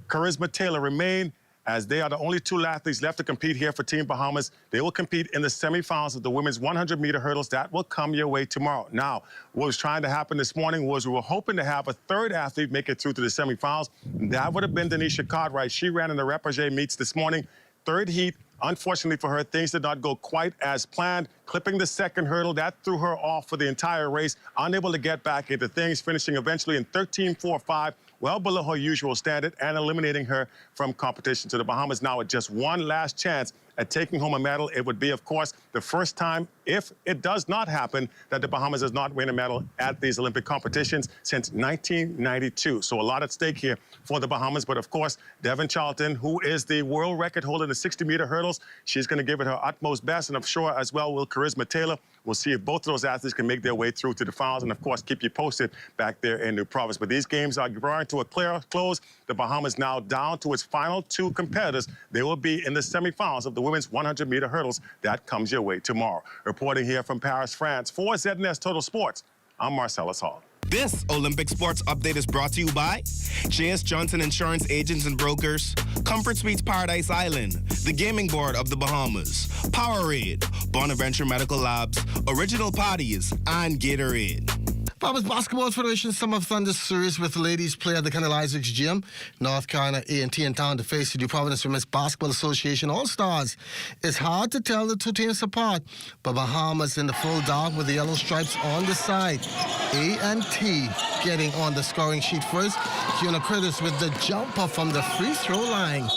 Speaker 21: Charisma Taylor remain, as they are the only 2 athletes left to compete here for Team Bahamas. They will compete in the semifinals of the women's 100-meter hurdles. That will come your way tomorrow. Now, what was trying to happen this morning was we were hoping to have a 3rd athlete make it through to the semifinals. That would have been Denisha Cartwright. She ran in the repechage meets this morning. 3rd heat. Unfortunately for her, things did not go quite as planned. Clipping the 2nd hurdle, that threw her off for the entire race, unable to get back into things, finishing eventually in 13.45, well below her usual standard, and eliminating her from competition. So the Bahamas now with just one last chance at taking home a medal. It would be, of course, the first time, if it does not happen, that the Bahamas does not win a medal at these Olympic competitions since 1992. So a lot at stake here for the Bahamas. But, of course, Devin Charlton, who is the world record holder in the 60-meter hurdles, she's going to give it her utmost best. And I'm sure as well will Charisma Taylor. We'll see if both of those athletes can make their way through to the finals. And, of course, keep you posted back there in New Providence. But these games are drawing to a clear close. The Bahamas now down to its final 2 competitors. They will be in the semifinals of the women's 100-meter hurdles. That comes your way tomorrow. Reporting here from Paris, France, for ZNS Total Sports, I'm Marcellus Hall.
Speaker 17: This Olympic Sports Update is brought to you by J.S. Johnson Insurance Agents and Brokers, Comfort Suites Paradise Island, the Gaming Board of the Bahamas, Powerade, Bonaventure Medical Labs, Original Parties, and Gatorade.
Speaker 15: Bahamas Basketball Federation Summer Thunder Series with the ladies play at the Colonel Isaacs Gym. North Carolina A&T in town to face the New Providence Women's Basketball Association All-Stars. It's hard to tell the two teams apart, but Bahamas in the full dark with the yellow stripes on the side. A&T getting on the scoring sheet first. Kiona Curtis with the jumper from the free throw line.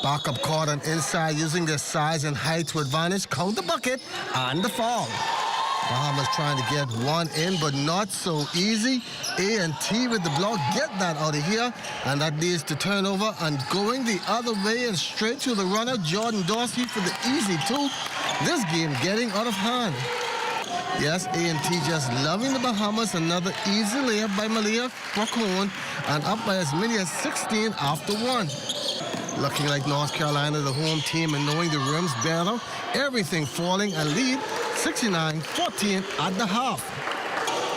Speaker 15: Backup court and inside using their size and height to advantage. Count the bucket and the foul. Bahamas trying to get one in, but not so easy. A&T with the block, get that out of here. And that leads to turnover and going the other way and straight to the runner, Jordan Dorsey for the easy two. This game getting out of hand. Yes, A&T just loving the Bahamas. Another easy layup by Malia Procone and up by as many as 16 after one. Looking like North Carolina, the home team, and knowing the rims better, everything falling and lead 69-14 at the half.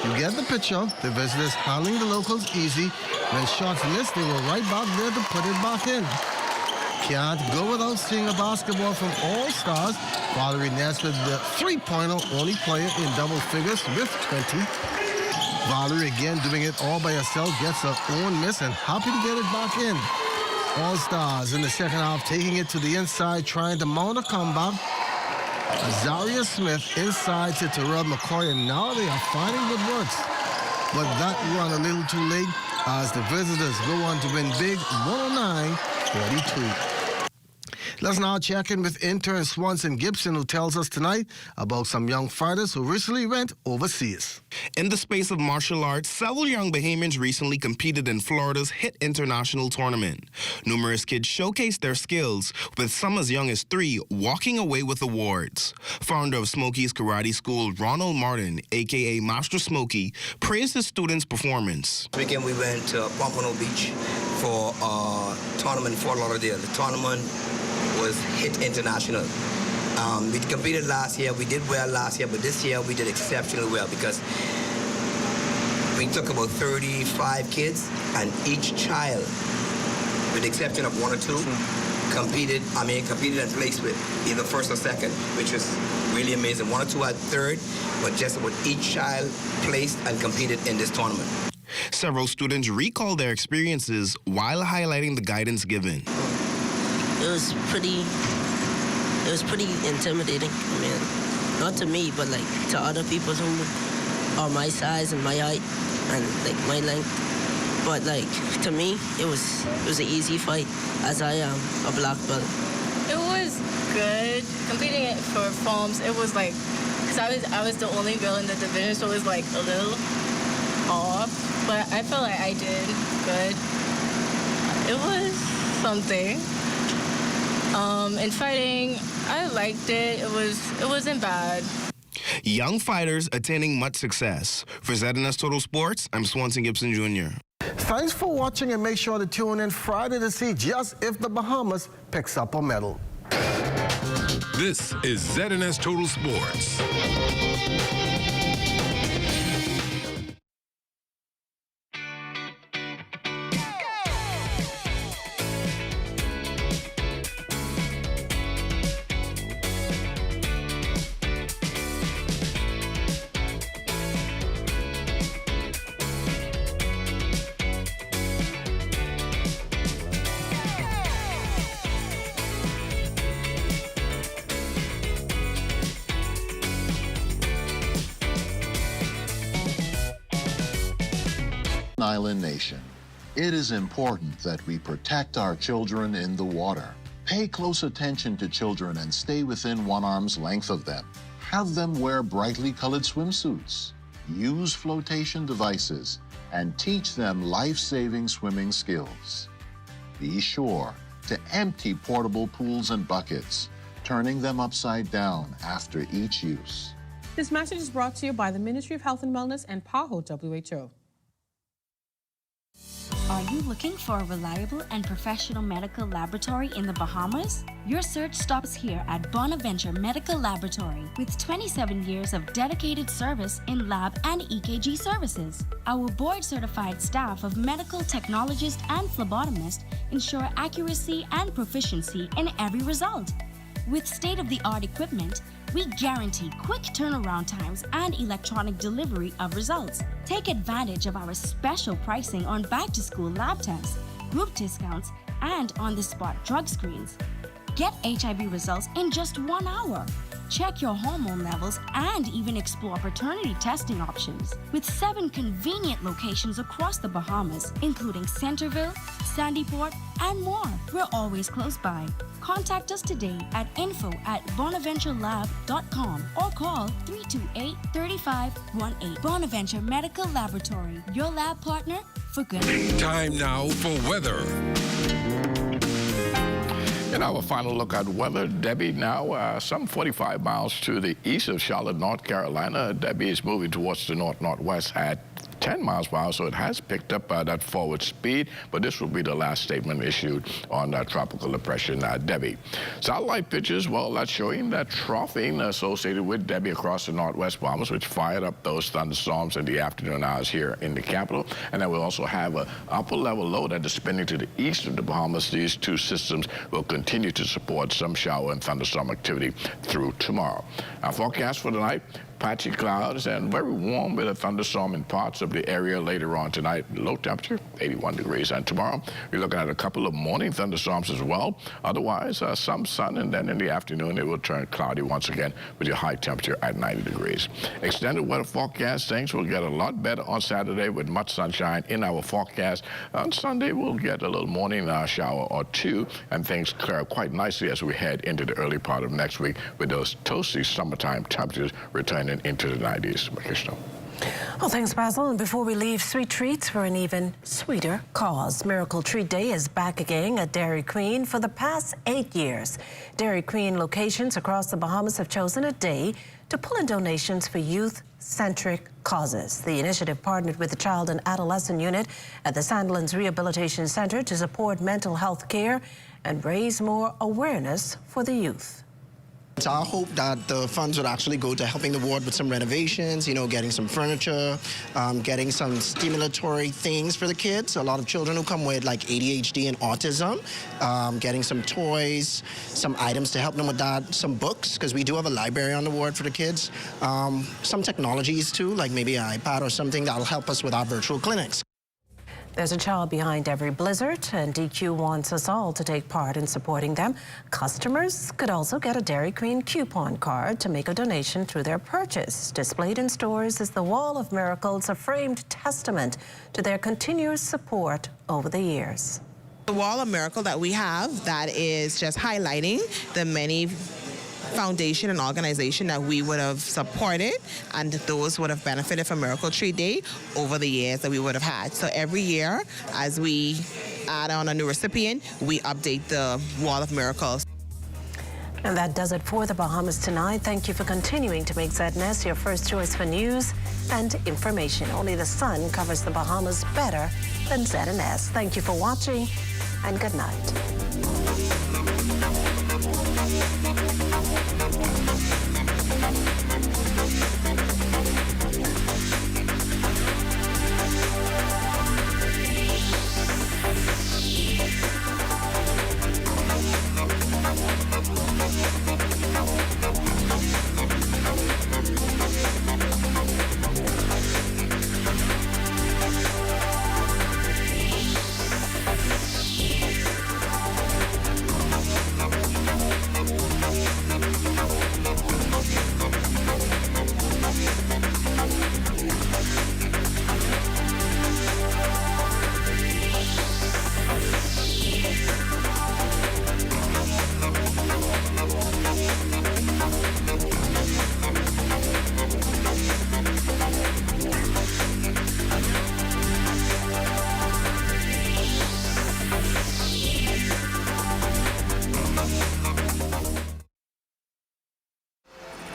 Speaker 15: You get the picture. The visitors handling the locals easy. When shots missed, they were right back there to put it back in. Can't go without seeing a basketball from All Stars. Valerie Ness with the three-pointer, only player in double figures with 20. Valerie again doing it all by herself, gets her own miss and happy to get it back in. All Stars in the second half taking it to the inside, trying to mount a comeback. Azaria Smith inside to Terrell McCoy, and now they are finding what works. But that run a little too late as the visitors go on to win big 109-42. Let's now check in with intern Swanson Gibson, who tells us tonight about some young fighters who recently went overseas.
Speaker 17: In the space of martial arts, several young Bahamians recently competed in Florida's HIT International Tournament. Numerous kids showcased their skills, with some as young as 3 walking away with awards. Founder of Smokey's Karate School, Ronald Martin, a.k.a. Master Smokey, praised his students' performance.
Speaker 2: This weekend we went to Pompano Beach for a tournament in Fort Lauderdale. The tournament was HIT International. We competed last year. We did well last year, but this year we did exceptionally well because we took about 35 kids, and each child, with the exception of 1 or 2, competed and placed with either first or second, which was really amazing. 1 or 2 had third, but just about each child placed and competed in this tournament.
Speaker 17: Several students recalled their experiences while highlighting the guidance given.
Speaker 3: It was pretty intimidating. I mean, not to me, but like to other people who are my size and my height and like my length. But like to me, it was an easy fight as I am a black belt.
Speaker 4: It was good. Competing it for Palms, it was like, cause I was the only girl in the division, so it was like a little off. But I felt like I did good. It was something. In fighting, I liked it. It wasn't bad.
Speaker 17: Young fighters attaining much success. For ZNS Total Sports, I'm Swanson Gibson Jr.
Speaker 15: Thanks for watching, and make sure to tune in Friday to see just if the Bahamas picks up a medal.
Speaker 7: This is ZNS Total Sports.
Speaker 5: Island nation. It is important that we protect our children in the water. Pay close attention to children and stay within 1 arm's length of them. Have them wear brightly colored swimsuits. Use flotation devices and teach them life-saving swimming skills. Be sure to empty portable pools and buckets, turning them upside down after each use.
Speaker 18: This message is brought to you by the Ministry of Health and Wellness and PAHO WHO.
Speaker 8: Are you looking for a reliable and professional medical laboratory in the Bahamas? Your search stops here at Bonaventure Medical Laboratory with 27 years of dedicated service in lab and EKG services. Our board-certified staff of medical technologists and phlebotomists ensure accuracy and proficiency in every result. With state-of-the-art equipment, we guarantee quick turnaround times and electronic delivery of results. Take advantage of our special pricing on back-to-school lab tests, group discounts, and on-the-spot drug screens. Get HIV results in just 1 hour. Check your hormone levels and even explore paternity testing options. With 7 convenient locations across the Bahamas, including Centerville, Sandyport, and more. We're always close by. Contact us today at info@bonaventurelab.com or call 328-3518. Bonaventure Medical Laboratory, your lab partner for good.
Speaker 9: Time now for weather.
Speaker 10: In our final look at weather, Debbie now some 45 miles to the east of Charlotte, North Carolina. Debbie is moving towards the north-northwest at 10 miles per hour, so it has picked up that forward speed, but this will be the last statement issued on tropical depression Debbie. Satellite pictures, well, that's showing that troughing associated with Debbie across the northwest Bahamas, which fired up those thunderstorms in the afternoon hours here in the capital. And then we'll also have an upper level low that is spinning to the east of the Bahamas. These two systems will continue to support some shower and thunderstorm activity through tomorrow. Our forecast for tonight: patchy clouds and very warm with a thunderstorm in parts of the area later on tonight. Low temperature, 81 degrees. And tomorrow, we're looking at a couple of morning thunderstorms as well. Otherwise, some sun, and then in the afternoon, it will turn cloudy once again with your high temperature at 90 degrees. Extended weather forecast, things will get a lot better on Saturday with much sunshine in our forecast. On Sunday, we'll get a little morning shower or two, and things clear quite nicely as we head into the early part of next week with those toasty summertime temperatures returning into the 90s.
Speaker 18: Well, thanks, Basil. And before we leave, sweet treats for an even sweeter cause. Miracle Treat Day is back again at Dairy Queen for the past 8 years. Dairy Queen locations across the Bahamas have chosen a day to pull in donations for youth-centric causes. The initiative partnered with the Child and Adolescent Unit at the Sandlands Rehabilitation Center to support mental health care and raise more awareness for the youth.
Speaker 19: It's our hope that the funds would actually go to helping the ward with some renovations, you know, getting some furniture, getting some stimulatory things for the kids. A lot of children who come with like ADHD and autism, getting some toys, some items to help them with that, some books, because we do have a library on the ward for the kids, some technologies too, like maybe an iPad or something that'll help us with our virtual clinics.
Speaker 18: There's a child behind every blizzard, and DQ wants us all to take part in supporting them. Customers could also get a Dairy Queen coupon card to make a donation through their purchase. Displayed in stores is the Wall of Miracles, a framed testament to their continuous support over the years.
Speaker 20: The Wall of Miracle that we have, that is just highlighting the many foundation and organization that we would have supported and those would have benefited from Miracle Treat Day over the years that we would have had. So every year, as we add on a new recipient, we update the Wall of Miracles.
Speaker 18: And that does it for the Bahamas tonight. Thank you for continuing to make ZNS your first choice for news and information. Only the sun covers the Bahamas better than ZNS. Thank you for watching, and good night.